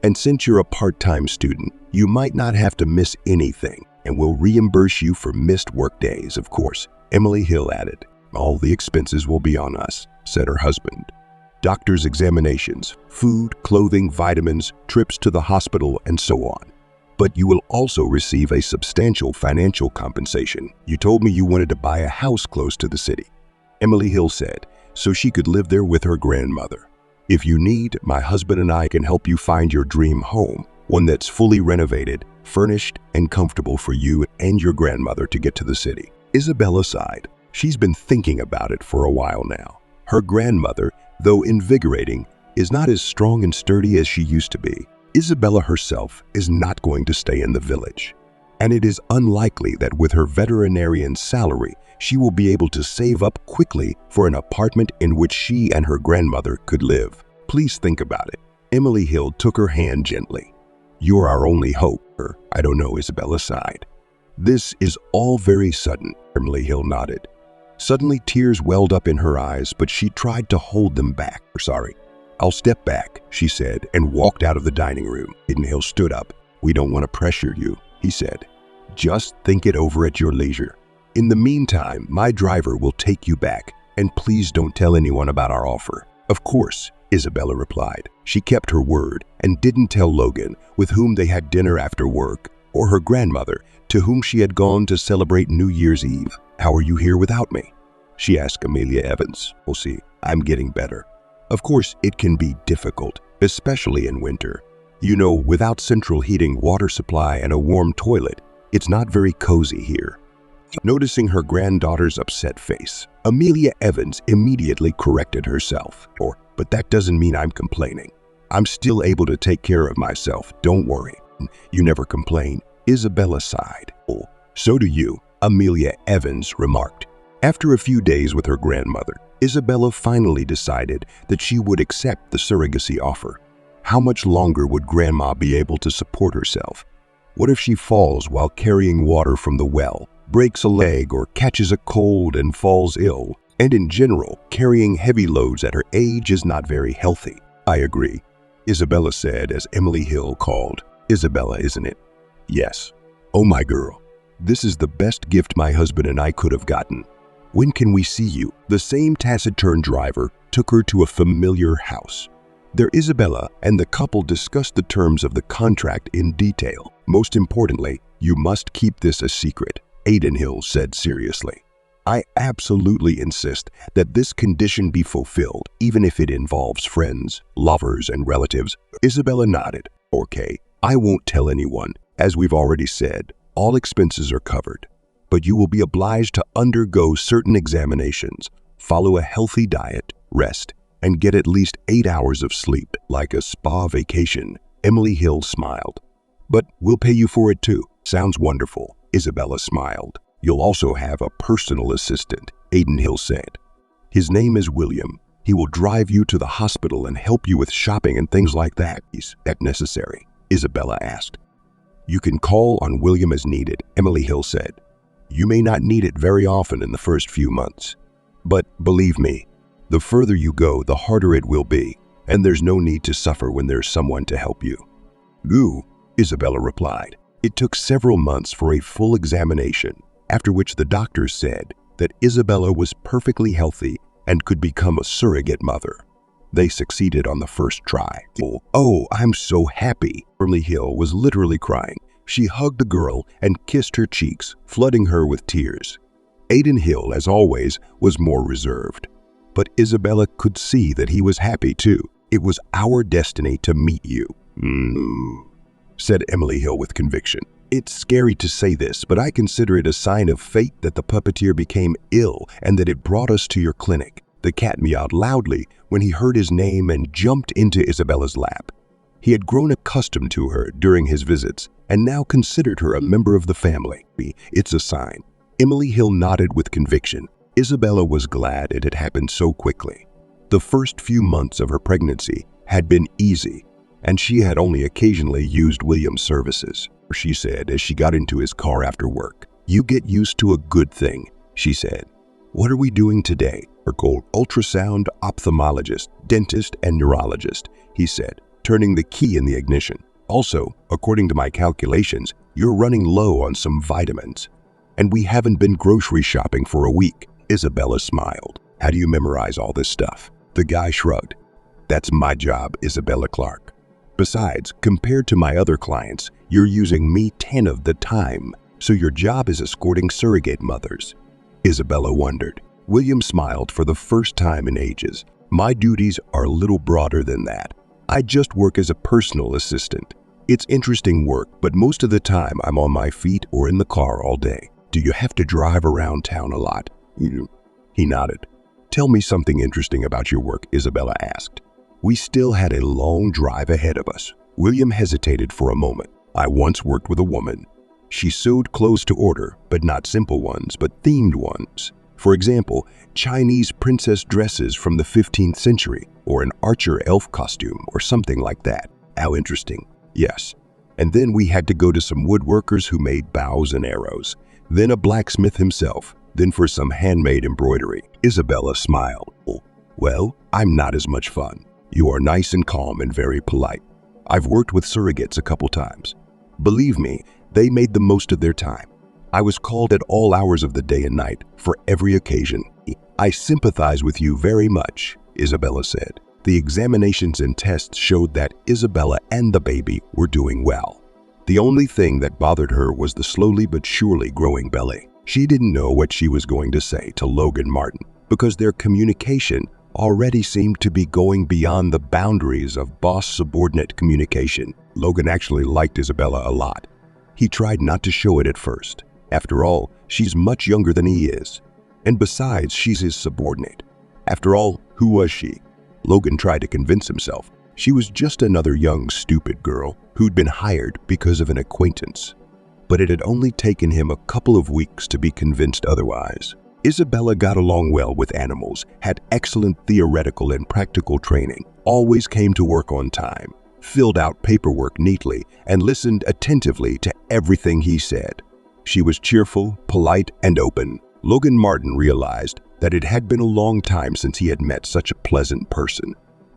And since you're a part-time student, you might not have to miss anything, and we'll reimburse you for missed work days, of course, Emily Hill added. All the expenses will be on us, said her husband. Doctor's examinations, food, clothing, vitamins, trips to the hospital, and so on. But you will also receive a substantial financial compensation. You told me you wanted to buy a house close to the city, Emily Hill said, so she could live there with her grandmother. If you need, my husband and I can help you find your dream home, one that's fully renovated, furnished, and comfortable for you and your grandmother to get to the city. Isabella sighed. She's been thinking about it for a while now. Her grandmother, though invigorating, is not as strong and sturdy as she used to be. Isabella herself is not going to stay in the village, and it is unlikely that with her veterinarian salary, she will be able to save up quickly for an apartment in which she and her grandmother could live. Please think about it. Emily Hill took her hand gently. You're our only hope. I don't know, Isabella sighed. This is all very sudden, Emily Hill nodded. Suddenly tears welled up in her eyes, but she tried to hold them back. Sorry. I'll step back, she said, and walked out of the dining room. Aiden Hill stood up. We don't want to pressure you, he said. Just think it over at your leisure. In the meantime, my driver will take you back, and please don't tell anyone about our offer. Of course, Isabella replied. She kept her word and didn't tell Logan, with whom they had dinner after work, or her grandmother, to whom she had gone to celebrate New Year's Eve. How are you here without me? She asked Amelia Evans. We'll see, I'm getting better. Of course, it can be difficult, especially in winter. You know, without central heating, water supply, and a warm toilet, it's not very cozy here. Noticing her granddaughter's upset face, Amelia Evans immediately corrected herself. But that doesn't mean I'm complaining. I'm still able to take care of myself, don't worry. You never complain. Isabella sighed. So do you, Amelia Evans remarked. After a few days with her grandmother, Isabella finally decided that she would accept the surrogacy offer. How much longer would Grandma be able to support herself? What if she falls while carrying water from the well, breaks a leg, or catches a cold and falls ill? And in general, carrying heavy loads at her age is not very healthy. I agree, Isabella said as Emily Hill called. Isabella, isn't it? Yes. Oh my girl, this is the best gift my husband and I could have gotten. When can we see you? The same taciturn driver took her to a familiar house. There Isabella and the couple discussed the terms of the contract in detail. Most importantly, you must keep this a secret, Aiden Hill said seriously. I absolutely insist that this condition be fulfilled, even if it involves friends, lovers, and relatives. Isabella nodded. Okay, I won't tell anyone. As we've already said, all expenses are covered. But you will be obliged to undergo certain examinations, follow a healthy diet, rest, and get at least 8 hours of sleep, like a spa vacation. Emily Hill smiled. But we'll pay you for it too. Sounds wonderful, Isabella smiled. You'll also have a personal assistant, Aiden Hill said. His name is William. He will drive you to the hospital and help you with shopping and things like that. Is that necessary? Isabella asked. You can call on William as needed, Emily Hill said. You may not need it very often in the first few months. But believe me, the further you go, the harder it will be, and there's no need to suffer when there's someone to help you. Goo, Isabella replied. It took several months for a full examination, after which the doctors said that Isabella was perfectly healthy and could become a surrogate mother. They succeeded on the first try. Oh, I'm so happy. Emily Hill was literally crying. She hugged the girl and kissed her cheeks, flooding her with tears. Aiden Hill, as always, was more reserved. But Isabella could see that he was happy too. It was our destiny to meet you, said Emily Hill with conviction. It's scary to say this, but I consider it a sign of fate that the puppeteer became ill and that it brought us to your clinic. The cat meowed loudly when he heard his name and jumped into Isabella's lap. He had grown accustomed to her during his visits and now considered her a member of the family. It's a sign. Emily Hill nodded with conviction. Isabella was glad it had happened so quickly. The first few months of her pregnancy had been easy, and she had only occasionally used William's services. She said as she got into his car after work. You get used to a good thing, she said. What are we doing today? Her called ultrasound, ophthalmologist, dentist, and neurologist, he said, turning the key in the ignition. Also, according to my calculations, you're running low on some vitamins. And we haven't been grocery shopping for a week. Isabella smiled. How do you memorize all this stuff? The guy shrugged. That's my job, Isabella Clark. Besides, compared to my other clients, you're using me 10 of the time, so your job is escorting surrogate mothers. Isabella wondered. William smiled for the first time in ages. My duties are a little broader than that. I just work as a personal assistant. It's interesting work, but most of the time I'm on my feet or in the car all day. Do you have to drive around town a lot? He nodded. Tell me something interesting about your work, Isabella asked. We still had a long drive ahead of us. William hesitated for a moment. I once worked with a woman. She sewed clothes to order, but not simple ones, but themed ones. For example, Chinese princess dresses from the 15th century, or an archer elf costume, or something like that. How interesting. Yes. And then we had to go to some woodworkers who made bows and arrows, then a blacksmith himself, then for some handmade embroidery. Isabella smiled. Well, I'm not as much fun. You are nice and calm and very polite. I've worked with surrogates a couple times. Believe me, they made the most of their time. I was called at all hours of the day and night for every occasion. I sympathize with you very much, Isabella said. The examinations and tests showed that Isabella and the baby were doing well. The only thing that bothered her was the slowly but surely growing belly. She didn't know what she was going to say to Logan Martin because their communication already seemed to be going beyond the boundaries of boss-subordinate communication. Logan actually liked Isabella a lot. He tried not to show it at first. After all, she's much younger than he is. And besides, she's his subordinate. After all, who was she? Logan tried to convince himself she was just another young, stupid girl who'd been hired because of an acquaintance. But it had only taken him a couple of weeks to be convinced otherwise. Isabella got along well with animals, had excellent theoretical and practical training, always came to work on time, filled out paperwork neatly, and listened attentively to everything he said. She was cheerful, polite, and open. Logan Martin realized that it had been a long time since he had met such a pleasant person.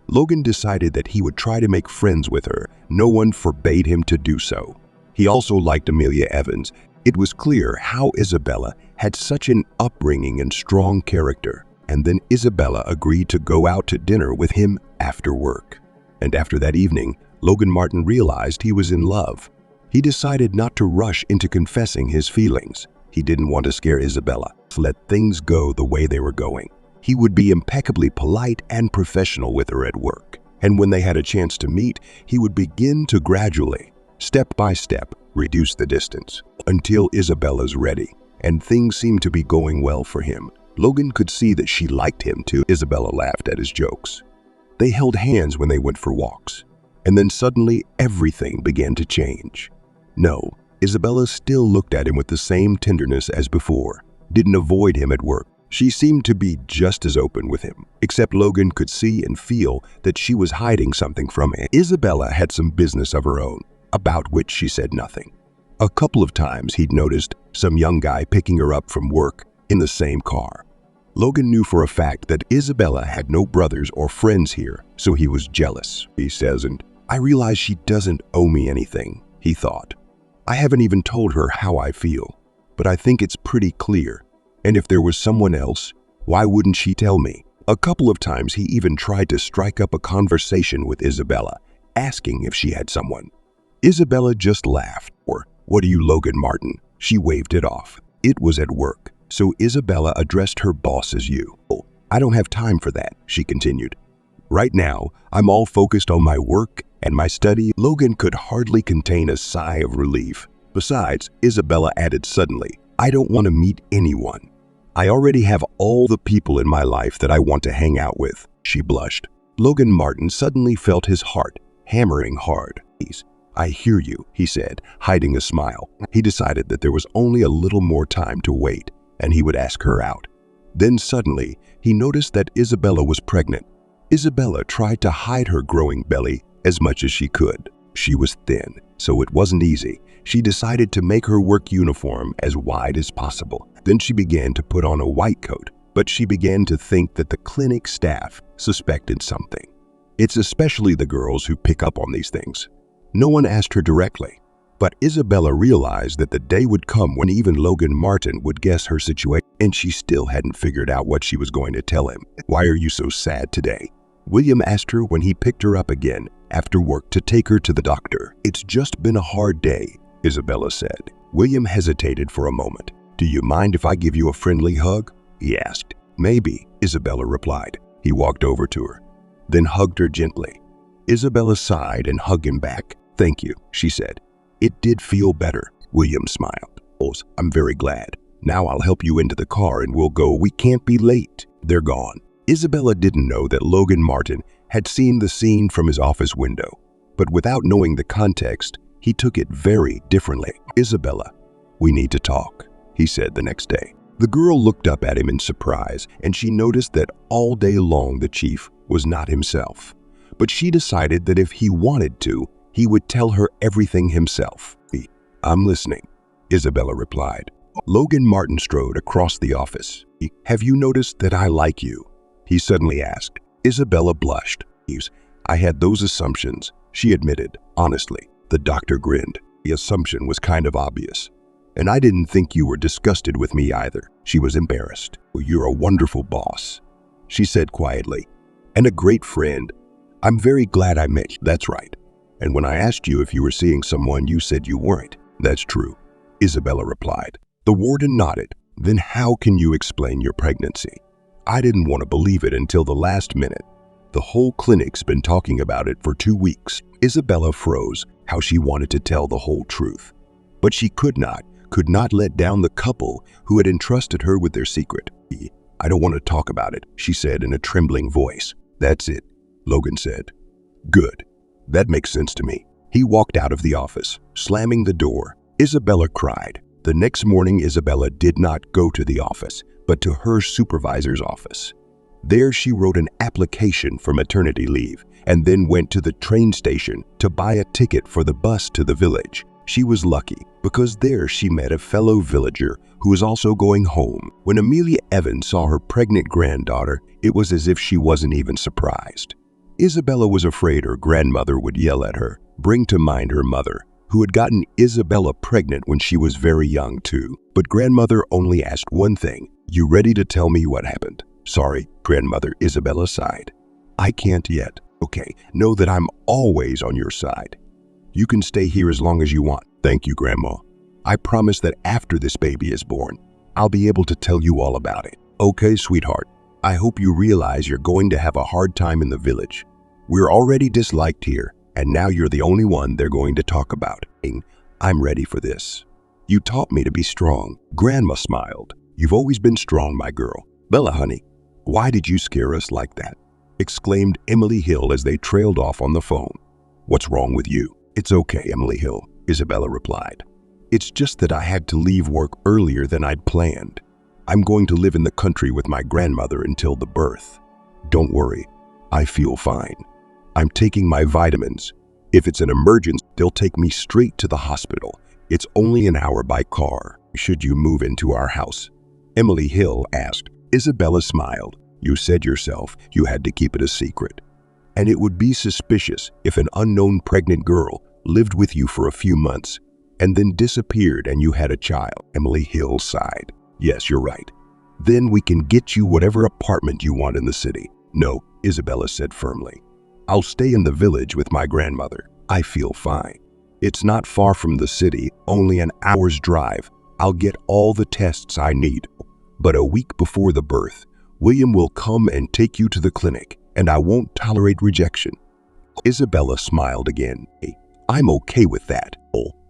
Logan decided that he would try to make friends with her. No one forbade him to do so. He also liked Amelia Evans. It was clear how Isabella had such an upbringing and strong character. And then Isabella agreed to go out to dinner with him after work. And after that evening, Logan Martin realized he was in love. He decided not to rush into confessing his feelings. He didn't want to scare Isabella. Let things go the way they were going. He would be impeccably polite and professional with her at work. And when they had a chance to meet, he would begin to gradually, step by step, reduce the distance until Isabella's ready. And things seemed to be going well for him. Logan could see that she liked him too. Isabella laughed at his jokes. They held hands when they went for walks. And then suddenly everything began to change. No, Isabella still looked at him with the same tenderness as before, didn't avoid him at work. She seemed to be just as open with him, except Logan could see and feel that she was hiding something from him. Isabella had some business of her own, about which she said nothing. A couple of times he'd noticed some young guy picking her up from work in the same car. Logan knew for a fact that Isabella had no brothers or friends here, so he was jealous. He says, and I realize she doesn't owe me anything, he thought. I haven't even told her how I feel, but I think it's pretty clear. And if there was someone else, why wouldn't she tell me? A couple of times he even tried to strike up a conversation with Isabella, asking if she had someone. Isabella just laughed, or, what are you, Logan Martin? She waved it off. It was at work, so Isabella addressed her boss as you. Oh, I don't have time for that, she continued. Right now, I'm all focused on my work and my study. Logan could hardly contain a sigh of relief. Besides, Isabella added suddenly, I don't want to meet anyone. I already have all the people in my life that I want to hang out with. She blushed. Logan Martin suddenly felt his heart hammering hard. I hear you, he said, hiding a smile. He decided that there was only a little more time to wait, and he would ask her out. Then suddenly, he noticed that Isabella was pregnant. Isabella tried to hide her growing belly as much as she could. She was thin, so it wasn't easy. She decided to make her work uniform as wide as possible. Then she began to put on a white coat, but she began to think that the clinic staff suspected something. It's especially the girls who pick up on these things. No one asked her directly, but Isabella realized that the day would come when even Logan Martin would guess her situation, and she still hadn't figured out what she was going to tell him. Why are you so sad today? William asked her when he picked her up again after work to take her to the doctor. It's just been a hard day, Isabella said. William hesitated for a moment. Do you mind if I give you a friendly hug? He asked. Maybe, Isabella replied. He walked over to her, then hugged her gently. Isabella sighed and hugged him back. Thank you, she said. It did feel better. William smiled. Oh, I'm very glad. Now I'll help you into the car and we'll go. We can't be late. They're gone. Isabella didn't know that Logan Martin had seen the scene from his office window, but without knowing the context, he took it very differently. Isabella, we need to talk, he said the next day. The girl looked up at him in surprise, and she noticed that all day long the chief was not himself. But she decided that if he wanted to, he would tell her everything himself. I'm listening, Isabella replied. Logan Martin strode across the office. Have you noticed that I like you? He suddenly asked. Isabella blushed. I had those assumptions, she admitted, honestly. The doctor grinned. The assumption was kind of obvious. And I didn't think you were disgusted with me either. She was embarrassed. Well, you're a wonderful boss, she said quietly. And a great friend. I'm very glad I met you. That's right. And when I asked you if you were seeing someone, you said you weren't. That's true, Isabella replied. The warden nodded. Then how can you explain your pregnancy? I didn't want to believe it until the last minute. The whole clinic's been talking about it for 2 weeks. Isabella froze, how she wanted to tell the whole truth. But she could not let down the couple who had entrusted her with their secret. I don't want to talk about it, she said in a trembling voice. That's it, Logan said. Good. That makes sense to me. He walked out of the office, slamming the door. Isabella cried. The next morning, Isabella did not go to the office, but to her supervisor's office. There she wrote an application for maternity leave and then went to the train station to buy a ticket for the bus to the village. She was lucky because there she met a fellow villager who was also going home. When Amelia Evans saw her pregnant granddaughter, it was as if she wasn't even surprised. Isabella was afraid her grandmother would yell at her, bring to mind her mother, who had gotten Isabella pregnant when she was very young too. But grandmother only asked one thing, "You ready to tell me what happened?" "Sorry, grandmother," Isabella sighed. "I can't yet." "Okay, know that I'm always on your side. You can stay here as long as you want." "Thank you, Grandma. I promise that after this baby is born, I'll be able to tell you all about it." "Okay, sweetheart. I hope you realize you're going to have a hard time in the village. We're already disliked here, and now you're the only one they're going to talk about. I'm ready for this. You taught me to be strong." Grandma smiled. "You've always been strong, my girl." "Bella, honey, why did you scare us like that?" exclaimed Emily Hill as they trailed off on the phone. "What's wrong with you?" "It's okay, Emily Hill," Isabella replied. "It's just that I had to leave work earlier than I'd planned. I'm going to live in the country with my grandmother until the birth." "Don't worry, I feel fine. I'm taking my vitamins. If it's an emergency, they'll take me straight to the hospital. It's only an hour by car." "Should you move into our house?" Emily Hill asked. Isabella smiled. "You said yourself you had to keep it a secret. And it would be suspicious if an unknown pregnant girl lived with you for a few months and then disappeared and you had a child." Emily Hill sighed. "Yes, you're right. Then we can get you whatever apartment you want in the city." "No," Isabella said firmly. "I'll stay in the village with my grandmother. I feel fine. It's not far from the city, only an hour's drive. I'll get all the tests I need. But a week before the birth, William will come and take you to the clinic, and I won't tolerate rejection." Isabella smiled again. "I'm okay with that.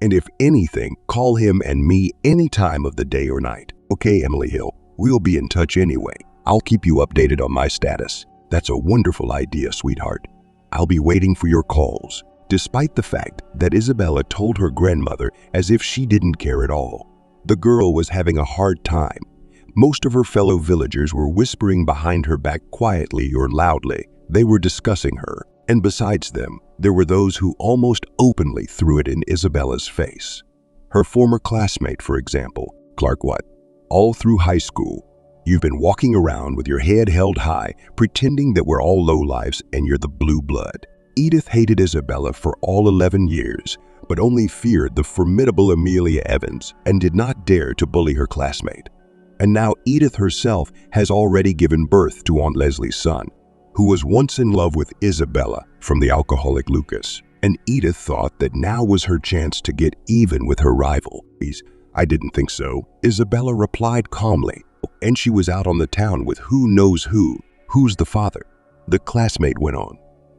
And if anything, call him and me any time of the day or night." "Okay, Emily Hill, we'll be in touch anyway. I'll keep you updated on my status." "That's a wonderful idea, sweetheart. I'll be waiting for your calls." Despite the fact that Isabella told her grandmother as if she didn't care at all, the girl was having a hard time. Most of her fellow villagers were whispering behind her back quietly or loudly. They were discussing her, and besides them, there were those who almost openly threw it in Isabella's face. Her former classmate, for example, Clark Watt. "All through high school, you've been walking around with your head held high, pretending that we're all lowlifes and you're the blue blood." Edith hated Isabella for all 11 years, but only feared the formidable Amelia Evans and did not dare to bully her classmate. And now Edith herself has already given birth to Aunt Leslie's son, who was once in love with Isabella from the alcoholic Lucas. And Edith thought that now was her chance to get even with her rival. "I didn't think so," Isabella replied calmly. "And she was out on the town with who knows who. Who's the father?" the classmate went on.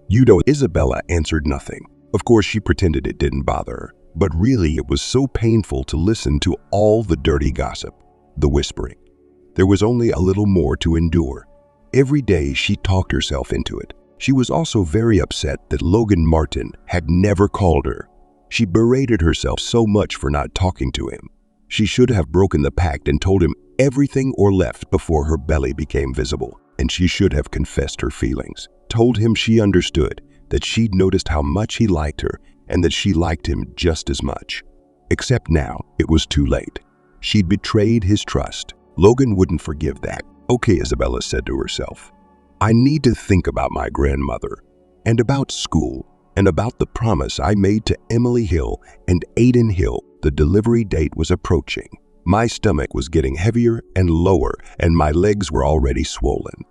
"You don't." Isabella answered nothing. Of course, she pretended it didn't bother her, but really it was so painful to listen to all the dirty gossip, the whispering. There was only a little more to endure. Every day she talked herself into it. She was also very upset that Logan Martin had never called her. She berated herself so much for not talking to him. She should have broken the pact and told him everything or left before her belly became visible. And she should have confessed her feelings, told him she understood, that she'd noticed how much he liked her and that she liked him just as much. Except now, it was too late. She'd betrayed his trust. Logan wouldn't forgive that. "Okay," Isabella said to herself. "I need to think about my grandmother, and about school, and about the promise I made to Emily Hill and Aiden Hill." The delivery date was approaching. My stomach was getting heavier and lower, and my legs were already swollen.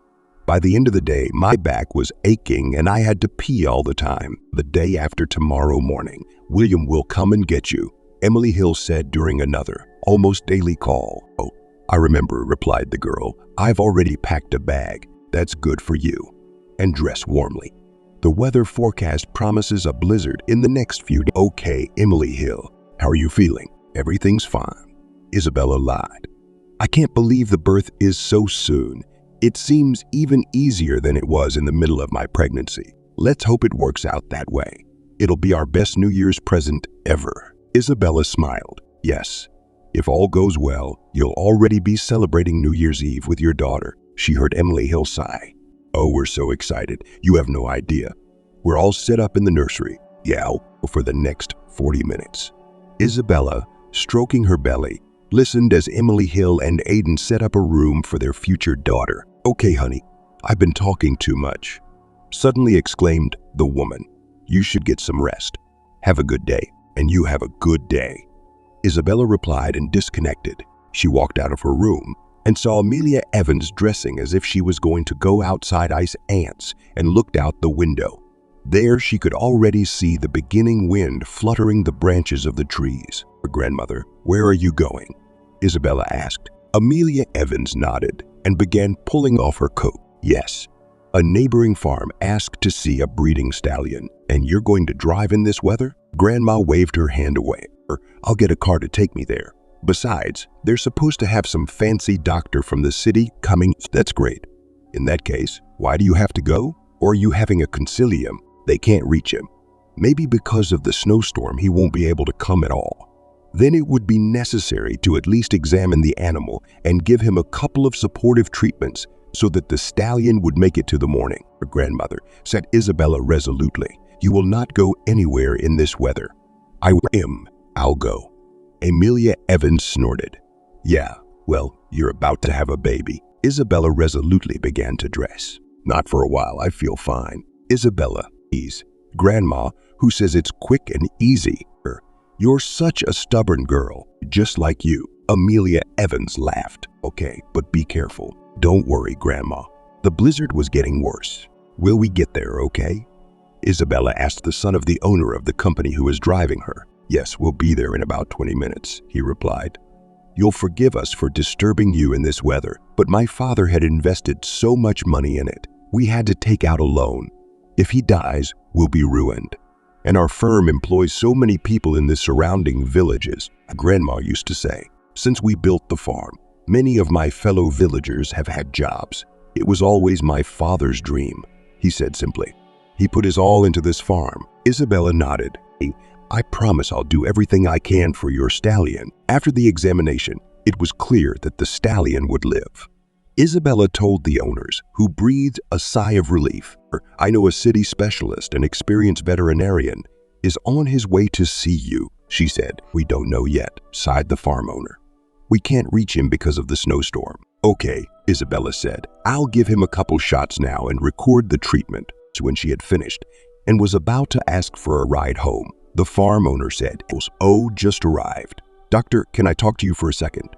By the end of the day, my back was aching and I had to pee all the time. "The day after tomorrow morning, William will come and get you," Emily Hill said during another, almost daily call. "Oh, I remember," replied the girl. "I've already packed a bag. That's good for you. And dress warmly. The weather forecast promises a blizzard in the next few days." "Okay, Emily Hill, how are you feeling?" "Everything's fine," Isabella lied. "I can't believe the birth is so soon. It seems even easier than it was in the middle of my pregnancy. Let's hope it works out that way. It'll be our best New Year's present ever." Isabella smiled. "Yes, If all goes well, you'll already be celebrating New Year's Eve with your daughter. She heard Emily Hill sigh. Oh, we're so excited. You have no idea. We're all set up in the nursery. Yeah, for the next 40 minutes. Isabella, stroking her belly, listened as Emily Hill and Aiden set up a room for their future daughter. Okay, honey, I've been talking too much. Suddenly exclaimed the woman. You should get some rest. Have a good day, and you have a good day. Isabella replied and disconnected. She walked out of her room and saw Amelia Evans dressing as if she was going to go outside ice ants and looked out the window. There she could already see the beginning wind fluttering the branches of the trees. Her grandmother, where are you going? Isabella asked. Amelia Evans nodded and began pulling off her coat. Yes, a neighboring farm asked to see a breeding stallion. And you're going to drive in this weather? Grandma waved her hand away. I'll get a car to take me there. Besides, they're supposed to have some fancy doctor from the city coming. That's great. In that case, why do you have to go? Or are you having a concilium? They can't reach him. Maybe because of the snowstorm he won't be able to come at all. Then it would be necessary to at least examine the animal and give him a couple of supportive treatments so that the stallion would make it to the morning. Her grandmother said Isabella resolutely. You will not go anywhere in this weather. I'll go. Amelia Evans snorted. Yeah, well, you're about to have a baby. Isabella resolutely began to dress. Not for a while, I feel fine. Isabella, please. Grandma, who says it's quick and easy. You're such a stubborn girl, just like you. Amelia Evans laughed. Okay, but be careful. Don't worry, Grandma. The blizzard was getting worse. Will we get there, okay? Isabella asked the son of the owner of the company who was driving her. Yes, we'll be there in about 20 minutes, he replied. You'll forgive us for disturbing you in this weather, but my father had invested so much money in it. We had to take out a loan. If he dies, we'll be ruined. And our firm employs so many people in the surrounding villages, Grandma used to say. Since we built the farm, many of my fellow villagers have had jobs. It was always my father's dream, he said simply. He put his all into this farm. Isabella nodded. I promise I'll do everything I can for your stallion. After the examination, it was clear that the stallion would live. Isabella told the owners, who breathed a sigh of relief. I know a city specialist, an experienced veterinarian, is on his way to see you, she said. We don't know yet, sighed the farm owner. We can't reach him because of the snowstorm. Okay, Isabella said. I'll give him a couple shots now and record the treatment. When she had finished and was about to ask for a ride home, the farm owner said, Oh, just arrived. Doctor, can I talk to you for a second?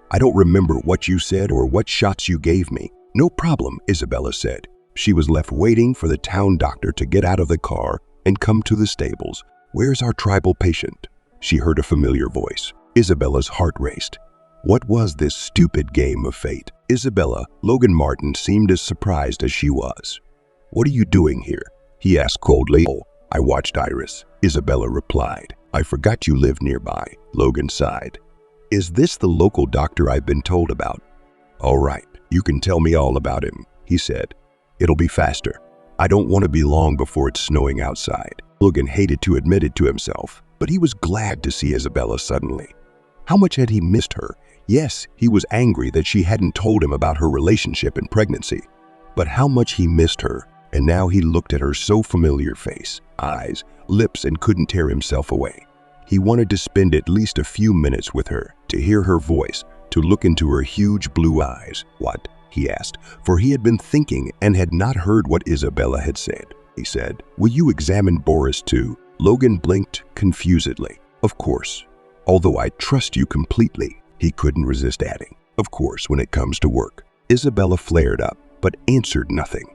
I don't remember what you said or what shots you gave me. No problem, Isabella said. She was left waiting for the town doctor to get out of the car and come to the stables. Where's our tribal patient? She heard a familiar voice. Isabella's heart raced. What was this stupid game of fate? Isabella, Logan Martin seemed as surprised as she was. What are you doing here? He asked coldly. Oh, I watched Iris, Isabella replied. I forgot you lived nearby, Logan sighed. Is this the local doctor I've been told about? All right, you can tell me all about him, he said. It'll be faster. I don't want to be long before it's snowing outside. Logan hated to admit it to himself, but he was glad to see Isabella suddenly. How much had he missed her? Yes, he was angry that she hadn't told him about her relationship and pregnancy. But how much he missed her, and now he looked at her so familiar face, eyes, lips, and couldn't tear himself away. He wanted to spend at least a few minutes with her, to hear her voice, to look into her huge blue eyes. What? He asked, for he had been thinking and had not heard what Isabella had said. He said, Will you examine Boris too? Logan blinked confusedly. Of course. Although I trust you completely, he couldn't resist adding. Of course, when it comes to work. Isabella flared up, but answered nothing.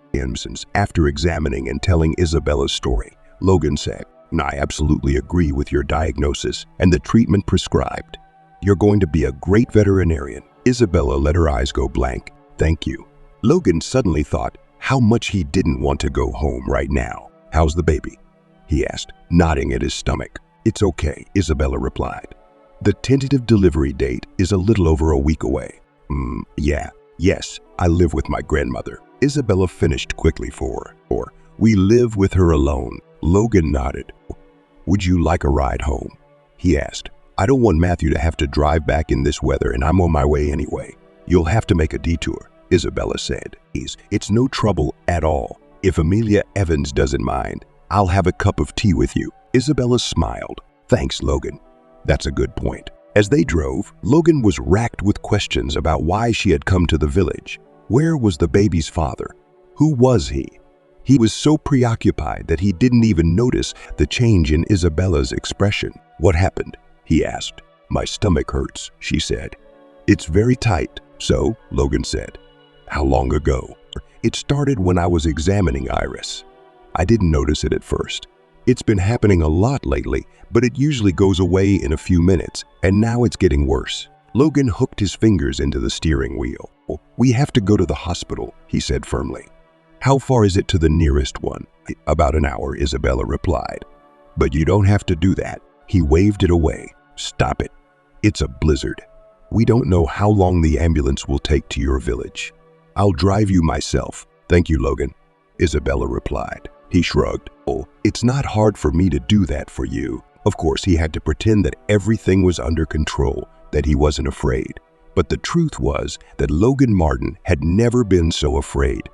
After examining and telling Isabella's story, Logan said, I absolutely agree with your diagnosis and the treatment prescribed. You're going to be a great veterinarian. Isabella let her eyes go blank. Thank you. Logan suddenly thought how much he didn't want to go home right now. How's the baby? He asked, nodding at his stomach. It's okay, Isabella replied. The tentative delivery date is a little over a week away. Yes, I live with my grandmother. Isabella finished quickly for her. We live with her alone. Logan nodded. Would you like a ride home? He asked. I don't want Matthew to have to drive back in this weather, and I'm on my way anyway. You'll have to make a detour, Isabella said. It's no trouble at all. If Amelia Evans doesn't mind, I'll have a cup of tea with you. Isabella smiled. Thanks, Logan. That's a good point. As they drove, Logan was racked with questions about why she had come to the village. Where was the baby's father? Who was he? He was so preoccupied that he didn't even notice the change in Isabella's expression. What happened? He asked. My stomach hurts, she said. It's very tight. So, Logan said. How long ago? It started when I was examining Iris. I didn't notice it at first. It's been happening a lot lately, but it usually goes away in a few minutes, and now it's getting worse. Logan hooked his fingers into the steering wheel. We have to go to the hospital, he said firmly. How far is it to the nearest one? About an hour, Isabella replied. But you don't have to do that. He waved it away. Stop it. It's a blizzard. We don't know how long the ambulance will take to your village. I'll drive you myself. Thank you, Logan, Isabella replied. He shrugged. Oh, it's not hard for me to do that for you. Of course, he had to pretend that everything was under control, that he wasn't afraid. But the truth was that Logan Martin had never been so afraid.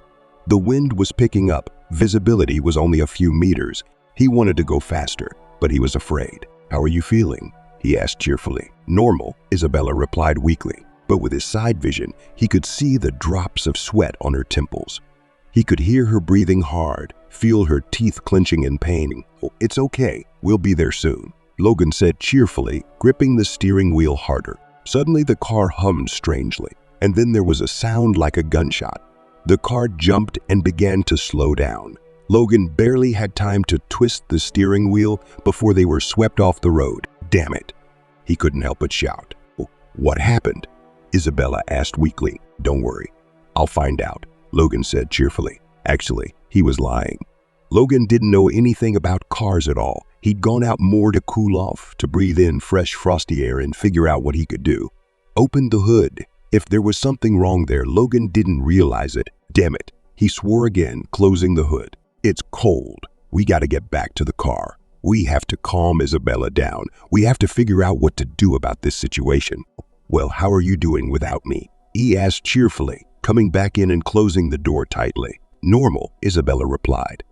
The wind was picking up. Visibility was only a few meters. He wanted to go faster, but he was afraid. How are you feeling? He asked cheerfully. Normal, Isabella replied weakly. But with his side vision, he could see the drops of sweat on her temples. He could hear her breathing hard, feel her teeth clenching in pain. Oh, it's okay. We'll be there soon, Logan said cheerfully, gripping the steering wheel harder. Suddenly the car hummed strangely, and then there was a sound like a gunshot. The car jumped and began to slow down. Logan barely had time to twist the steering wheel before they were swept off the road. Damn it! He couldn't help but shout. What happened? Isabella asked weakly. Don't worry. I'll find out, Logan said cheerfully. Actually, he was lying. Logan didn't know anything about cars at all. He'd gone out more to cool off, to breathe in fresh frosty air and figure out what he could do. Opened the hood. If there was something wrong there, Logan didn't realize it. Damn it, he swore again, closing the hood. It's cold. We got to get back to the car. We have to calm Isabella down. We have to figure out what to do about this situation. Well, how are you doing without me? He asked cheerfully, coming back in and closing the door tightly. Normal, Isabella replied.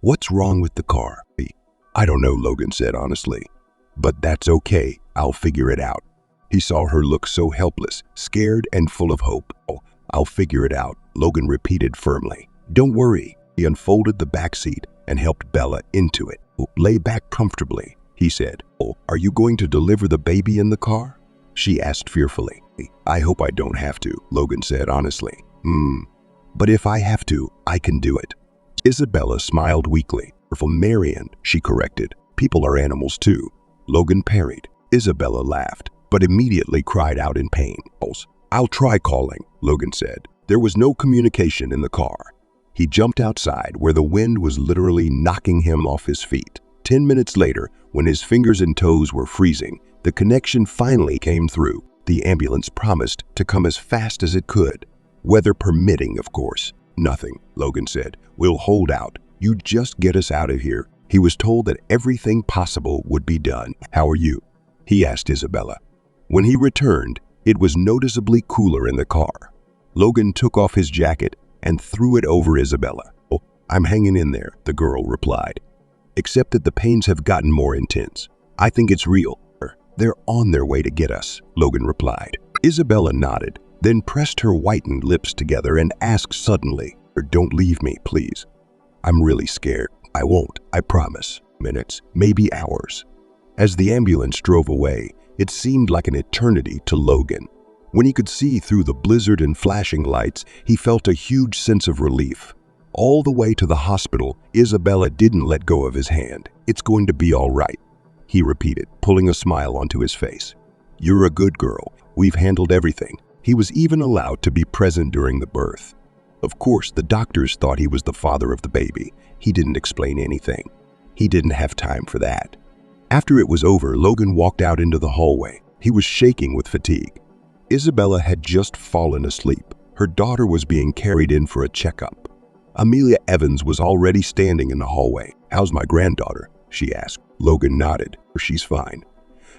What's wrong with the car? I don't know, Logan said honestly. But that's okay. I'll figure it out. He saw her look so helpless, scared, and full of hope. Oh, I'll figure it out, Logan repeated firmly. Don't worry. He unfolded the back seat and helped Bella into it. Lay back comfortably, he said. Oh, are you going to deliver the baby in the car? She asked fearfully. I hope I don't have to, Logan said honestly. But if I have to, I can do it. Isabella smiled weakly. For Marion, she corrected. People are animals too. Logan parried. Isabella laughed, but immediately cried out in pain. I'll try calling, Logan said. There was no communication in the car. He jumped outside where the wind was literally knocking him off his feet. 10 minutes later, when his fingers and toes were freezing, the connection finally came through. The ambulance promised to come as fast as it could. Weather permitting, of course. Nothing, Logan said. We'll hold out. You just get us out of here. He was told that everything possible would be done. How are you? He asked Isabella. When he returned, it was noticeably cooler in the car. Logan took off his jacket and threw it over Isabella. Oh, I'm hanging in there, the girl replied. Except that the pains have gotten more intense. I think it's real. They're on their way to get us, Logan replied. Isabella nodded, then pressed her whitened lips together and asked suddenly, Don't leave me, please. I'm really scared. I won't, I promise. Minutes, maybe hours. As the ambulance drove away, it seemed like an eternity to Logan. When he could see through the blizzard and flashing lights, he felt a huge sense of relief. All the way to the hospital, Isabella didn't let go of his hand. It's going to be all right, he repeated, pulling a smile onto his face. You're a good girl. We've handled everything. He was even allowed to be present during the birth. Of course, the doctors thought he was the father of the baby. He didn't explain anything. He didn't have time for that. After it was over, Logan walked out into the hallway. He was shaking with fatigue. Isabella had just fallen asleep. Her daughter was being carried in for a checkup. Amelia Evans was already standing in the hallway. How's my granddaughter? She asked. Logan nodded. She's fine.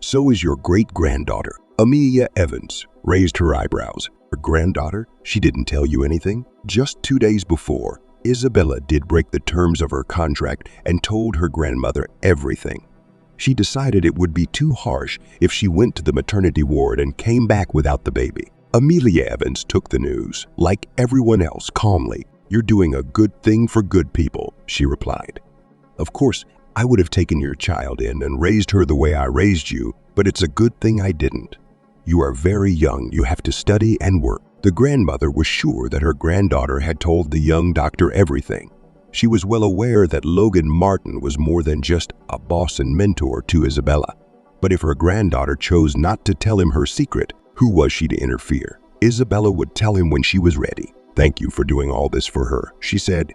So is your great-granddaughter. Amelia Evans raised her eyebrows. Her granddaughter? She didn't tell you anything? Just 2 days before, Isabella did break the terms of her contract and told her grandmother everything. She decided it would be too harsh if she went to the maternity ward and came back without the baby. Amelia Evans took the news, like everyone else, calmly. "You're doing a good thing for good people," she replied. "Of course, I would have taken your child in and raised her the way I raised you, but it's a good thing I didn't. You are very young, you have to study and work." The grandmother was sure that her granddaughter had told the young doctor everything. She was well aware that Logan Martin was more than just a boss and mentor to Isabella. But if her granddaughter chose not to tell him her secret, who was she to interfere? Isabella would tell him when she was ready. "Thank you for doing all this for her," she said.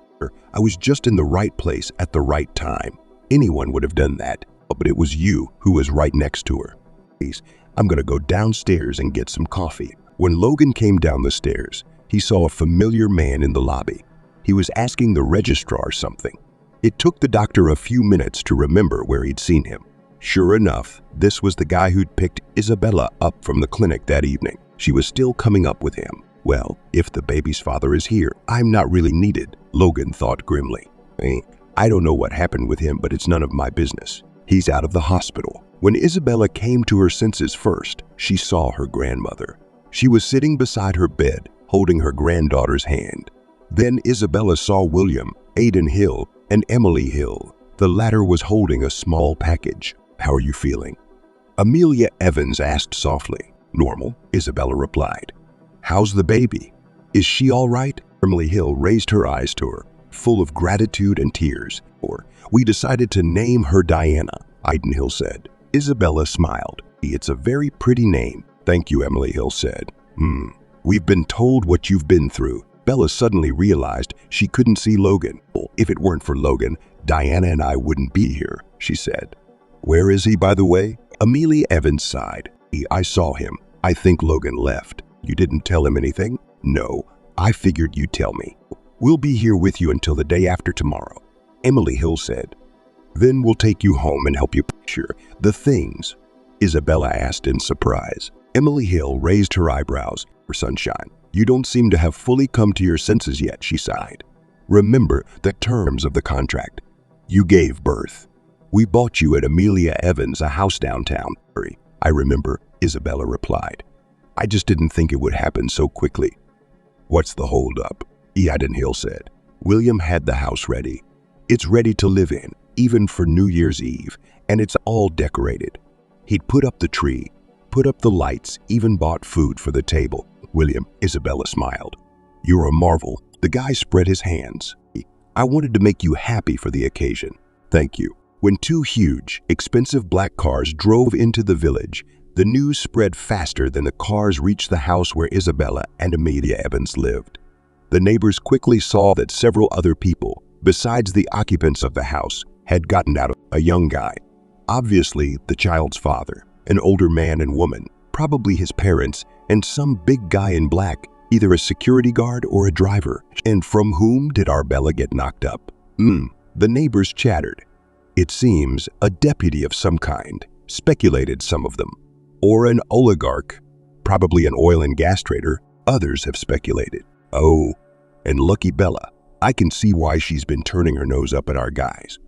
"I was just in the right place at the right time. Anyone would have done that, but it was you who was right next to her. Please, I'm going to go downstairs and get some coffee." When Logan came down the stairs, he saw a familiar man in the lobby. He was asking the registrar something. It took the doctor a few minutes to remember where he'd seen him. Sure enough, this was the guy who'd picked Isabella up from the clinic that evening. She was still coming up with him. "Well, if the baby's father is here, I'm not really needed," Logan thought grimly. I don't know what happened with him, but it's none of my business. He's out of the hospital." When Isabella came to her senses first, she saw her grandmother. She was sitting beside her bed, holding her granddaughter's hand. Then Isabella saw William, Aiden Hill, and Emily Hill. The latter was holding a small package. "How are you feeling?" Amelia Evans asked softly. "Normal," Isabella replied. "How's the baby? Is she all right?" Emily Hill raised her eyes to her, full of gratitude and tears. "We decided to name her Diana," Aiden Hill said. Isabella smiled. "It's a very pretty name." "Thank you," Emily Hill said. We've been told what you've been through." Bella suddenly realized she couldn't see Logan. "If it weren't for Logan, Diana and I wouldn't be here," she said. "Where is he, by the way?" Amelia Evans sighed. "I saw him. I think Logan left." "You didn't tell him anything?" "No, I figured you'd tell me." "We'll be here with you until the day after tomorrow," Emily Hill said. "Then we'll take you home and help you picture the things," Isabella asked in surprise. Emily Hill raised her eyebrows. "For sunshine, you don't seem to have fully come to your senses yet," she sighed. "Remember the terms of the contract. You gave birth. We bought you at Amelia Evans a house downtown." "I remember," Isabella replied. "I just didn't think it would happen so quickly." "What's the holdup?" Aiden Hill said. "William had the house ready. It's ready to live in, even for New Year's Eve, and it's all decorated. He'd put up the tree, put up the lights, even bought food for the table." "William," Isabella smiled. "You're a marvel." The guy spread his hands. "I wanted to make you happy for the occasion." "Thank you." When two huge, expensive black cars drove into the village, the news spread faster than the cars reached the house where Isabella and Amelia Evans lived. The neighbors quickly saw that several other people, besides the occupants of the house, had gotten out. A young guy, obviously the child's father, an older man and woman, probably his parents, and some big guy in black, either a security guard or a driver. "And from whom did our Bella get knocked up?" The neighbors chattered. "It seems a deputy of some kind," speculated some of them. "Or an oligarch, probably an oil and gas trader," others have speculated. "Oh, and lucky Bella. I can see why she's been turning her nose up at our guys."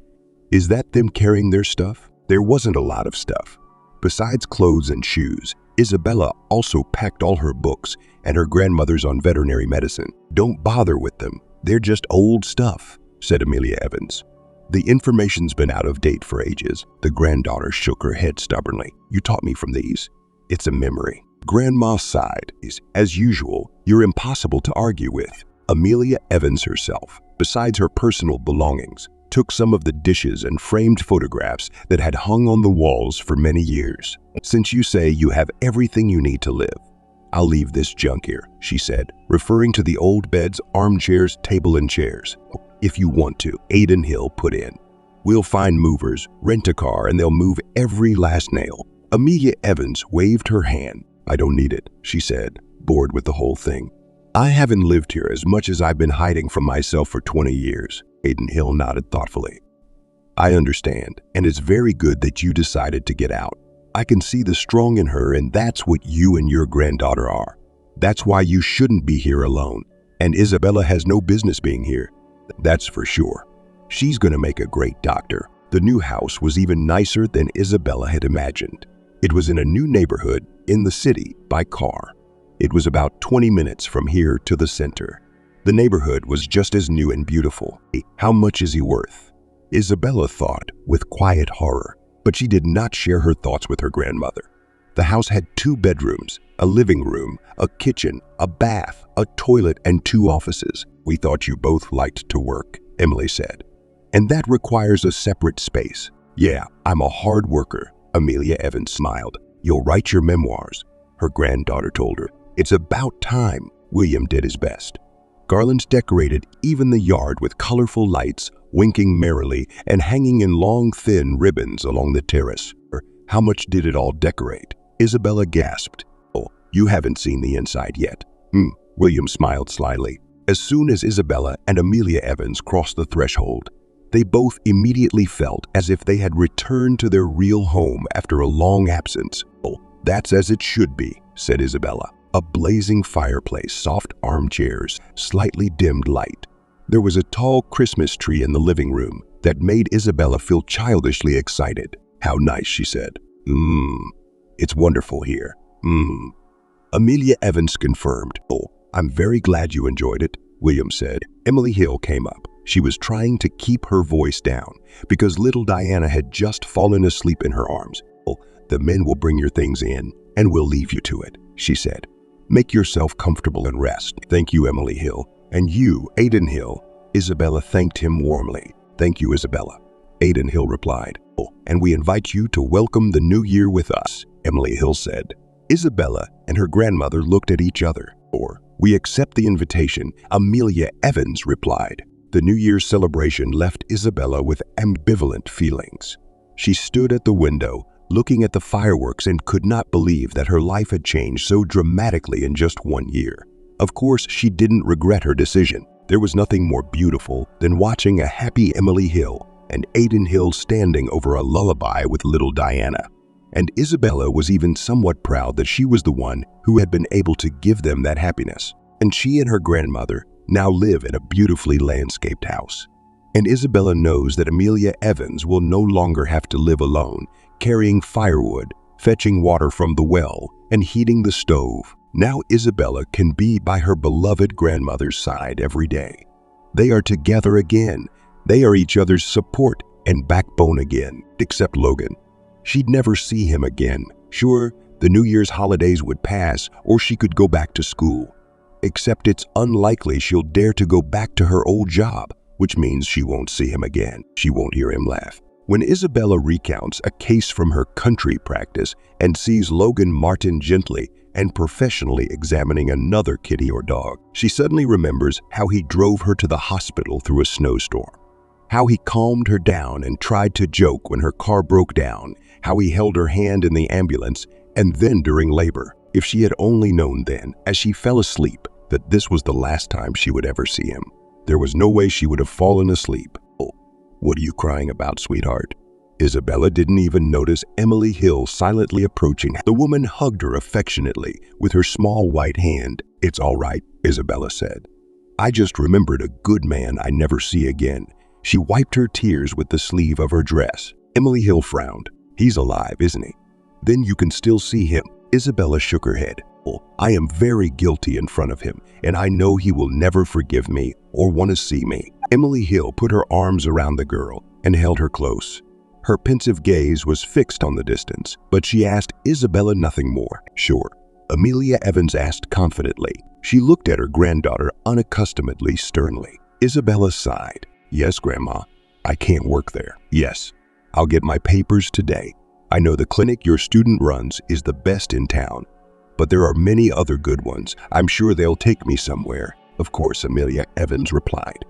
"Is that them carrying their stuff?" There wasn't a lot of stuff. Besides clothes and shoes, Isabella also packed all her books and her grandmother's on veterinary medicine. "Don't bother with them. They're just old stuff," said Amelia Evans. "The information's been out of date for ages." The granddaughter shook her head stubbornly. "You taught me from these. It's a memory." Grandma sighed. "As usual, you're impossible to argue with." Amelia Evans herself, besides her personal belongings, took some of the dishes and framed photographs that had hung on the walls for many years. "Since you say you have everything you need to live, I'll leave this junk here," she said, referring to the old beds, armchairs, table, and chairs. "If you want to," Aiden Hill put in. "We'll find movers, rent a car, and they'll move every last nail." Amelia Evans waved her hand. "I don't need it," she said, bored with the whole thing. "I haven't lived here as much as I've been hiding from myself for 20 years. Aiden Hill nodded thoughtfully. "I understand, and it's very good that you decided to get out. I can see the strong in her, and that's what you and your granddaughter are. That's why you shouldn't be here alone. And Isabella has no business being here. That's for sure. She's going to make a great doctor. The new house was even nicer than Isabella had imagined. It was in a new neighborhood in the city by car. It was about 20 minutes from here to the center. The neighborhood was just as new and beautiful. How much is he worth? Isabella thought with quiet horror, but she did not share her thoughts with her grandmother. The house had 2 bedrooms, a living room, a kitchen, a bath, a toilet, and 2 offices. We thought you both liked to work, Emily said. And that requires a separate space. Yeah, I'm a hard worker, Amelia Evans smiled. You'll write your memoirs, her granddaughter told her. It's about time. William did his best. Garlands decorated even the yard with colorful lights, winking merrily and hanging in long, thin ribbons along the terrace. How much did it all decorate? Isabella gasped. Oh, you haven't seen the inside yet. William smiled slyly. As soon as Isabella and Amelia Evans crossed the threshold, they both immediately felt as if they had returned to their real home after a long absence. Oh, that's as it should be, said Isabella. A blazing fireplace, soft armchairs, slightly dimmed light. There was a tall Christmas tree in the living room that made Isabella feel childishly excited. How nice, she said. It's wonderful here. Amelia Evans confirmed. Oh, I'm very glad you enjoyed it, William said. Emily Hill came up. She was trying to keep her voice down because little Diana had just fallen asleep in her arms. Oh, the men will bring your things in and we'll leave you to it, she said. Make yourself comfortable and rest. Thank you, Emily Hill. And you, Aiden Hill. Isabella thanked him warmly. Thank you, Isabella. Aiden Hill replied. Oh, and we invite you to welcome the new year with us, Emily Hill said. Isabella and her grandmother looked at each other. We accept the invitation, Amelia Evans replied. The New Year's celebration left Isabella with ambivalent feelings. She stood at the window, looking at the fireworks, and could not believe that her life had changed so dramatically in just 1 year. Of course, she didn't regret her decision. There was nothing more beautiful than watching a happy Emily Hill and Aiden Hill standing over a lullaby with little Diana. And Isabella was even somewhat proud that she was the one who had been able to give them that happiness. And she and her grandmother now live in a beautifully landscaped house. And Isabella knows that Amelia Evans will no longer have to live alone, carrying firewood, fetching water from the well, and heating the stove. Now Isabella can be by her beloved grandmother's side every day. They are together again. They are each other's support and backbone again, except Logan. She'd never see him again. Sure, the New Year's holidays would pass, or she could go back to school. Except it's unlikely she'll dare to go back to her old job, which means she won't see him again. She won't hear him laugh. When Isabella recounts a case from her country practice and sees Logan Martin gently and professionally examining another kitty or dog, she suddenly remembers how he drove her to the hospital through a snowstorm, how he calmed her down and tried to joke when her car broke down, how he held her hand in the ambulance and then during labor. If she had only known then, as she fell asleep, that this was the last time she would ever see him, there was no way she would have fallen asleep. Oh, what are you crying about, sweetheart? Isabella didn't even notice Emily Hill silently approaching. The woman hugged her affectionately with her small white hand. It's all right, Isabella said. I just remembered a good man I never see again. She wiped her tears with the sleeve of her dress. Emily Hill frowned. He's alive, isn't he? Then you can still see him. Isabella shook her head. Oh, I am very guilty in front of him, and I know he will never forgive me or want to see me. Emily Hill put her arms around the girl and held her close. Her pensive gaze was fixed on the distance, but she asked Isabella nothing more. Sure, Amelia Evans asked confidently. She looked at her granddaughter unaccustomedly sternly. Isabella sighed. Yes, Grandma, I can't work there. Yes, I'll get my papers today. I know the clinic your student runs is the best in town, but there are many other good ones. I'm sure they'll take me somewhere. Of course, Amelia Evans replied.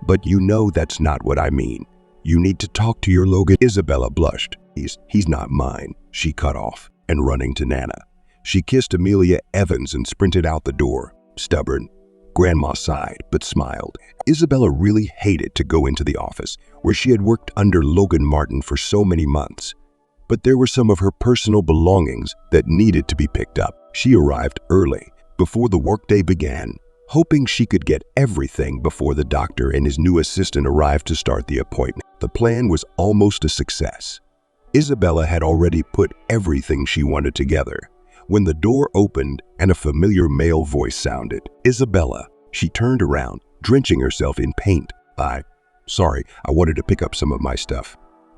But you know that's not what I mean. You need to talk to your Logan. Isabella blushed. He's not mine, she cut off, and running to Nana. She kissed Amelia Evans and sprinted out the door. Stubborn. Grandma sighed, but smiled. Isabella really hated to go into the office, where she had worked under Logan Martin for so many months. but there were some of her personal belongings that needed to be picked up. She arrived early, before the workday began, hoping she could get everything before the doctor and his new assistant arrived to start the appointment. The plan was almost a success. Isabella had already put everything she wanted together when the door opened and a familiar male voice sounded. "Isabella." She turned around, drenching herself in paint. Sorry, I wanted to pick up some of my stuff.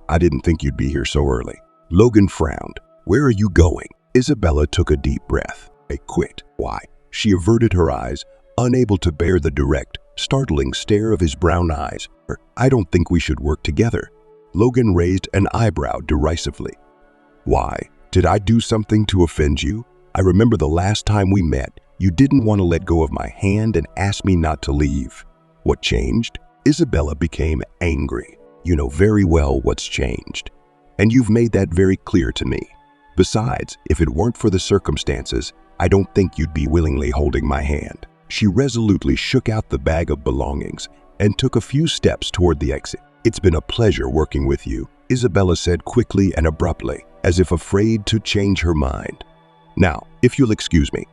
I didn't think you'd be here so early." Logan frowned. "Where are you going?" Isabella took a deep breath. "I quit." "Why?" She averted her eyes, unable to bear the direct, startling stare of his brown eyes. "I don't think we should work together." Logan raised an eyebrow derisively. "Why? Did I do something to offend you? I remember the last time we met, you didn't want to let go of my hand and asked me not to leave. What changed?" Isabella became angry. "You know very well what's changed, and you've made that very clear to me. Besides, if it weren't for the circumstances, I don't think you'd be willingly holding my hand." She resolutely shook out the bag of belongings and took a few steps toward the exit. "It's been a pleasure working with you," Isabella said quickly and abruptly, as if afraid to change her mind. "Now, if you'll excuse me,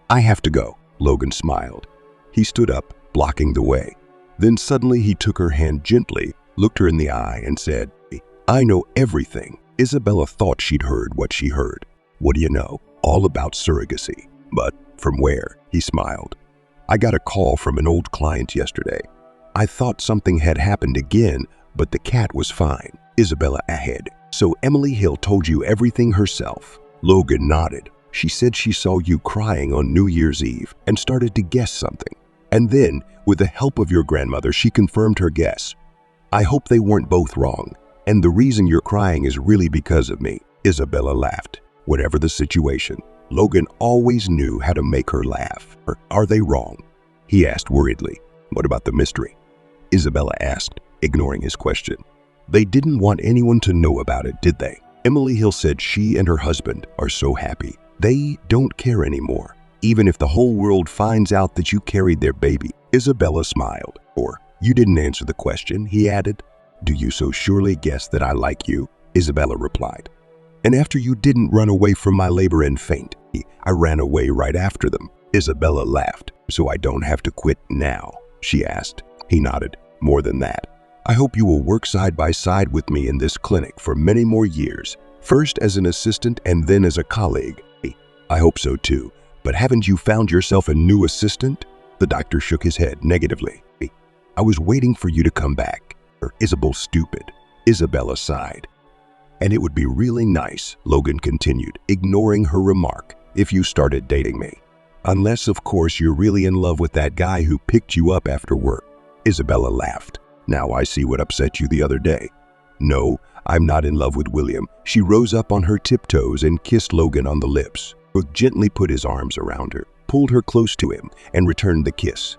I have to go." Logan smiled. He stood up, blocking the way. Then suddenly he took her hand gently, looked her in the eye, and said, "I know everything." Isabella thought she'd heard what she heard. "What do you know?" "All about surrogacy." "But from where?" He smiled. "I got a call from an old client yesterday. I thought something had happened again, but the cat was fine." Isabella ahead. "So Emily Hill told you everything herself?" Logan nodded. "She said she saw you crying on New Year's Eve and started to guess something. And then, with the help of your grandmother, she confirmed her guess. I hope they weren't both wrong, and the reason you're crying is really because of me." Isabella laughed. Whatever the situation, Logan always knew how to make her laugh. "Are they wrong?" he asked worriedly. "What about the mystery?" Isabella asked, ignoring his question. "They didn't want anyone to know about it, did they?" Emily Hill said she and her husband are so happy. They don't care anymore, even if the whole world finds out that you carried their baby. Isabella smiled. "Or, you didn't answer the question," he added. "Do you so surely guess that I like you?" Isabella replied. "And after you didn't run away from my labor and faint, I ran away right after them." Isabella laughed. "So I don't have to quit now?" she asked. He nodded. "More than that, I hope you will work side by side with me in this clinic for many more years, first as an assistant and then as a colleague." "I hope so too, but haven't you found yourself a new assistant?" The doctor shook his head negatively. "I was waiting for you to come back." Isabel stupid. Isabella sighed. "And it would be really nice," Logan continued, ignoring her remark, "if you started dating me. Unless, of course, you're really in love with that guy who picked you up after work." Isabella laughed. "Now I see what upset you the other day." "No, I'm not in love with William." She rose up on her tiptoes and kissed Logan on the lips. He gently put his arms around her, pulled her close to him, and returned the kiss.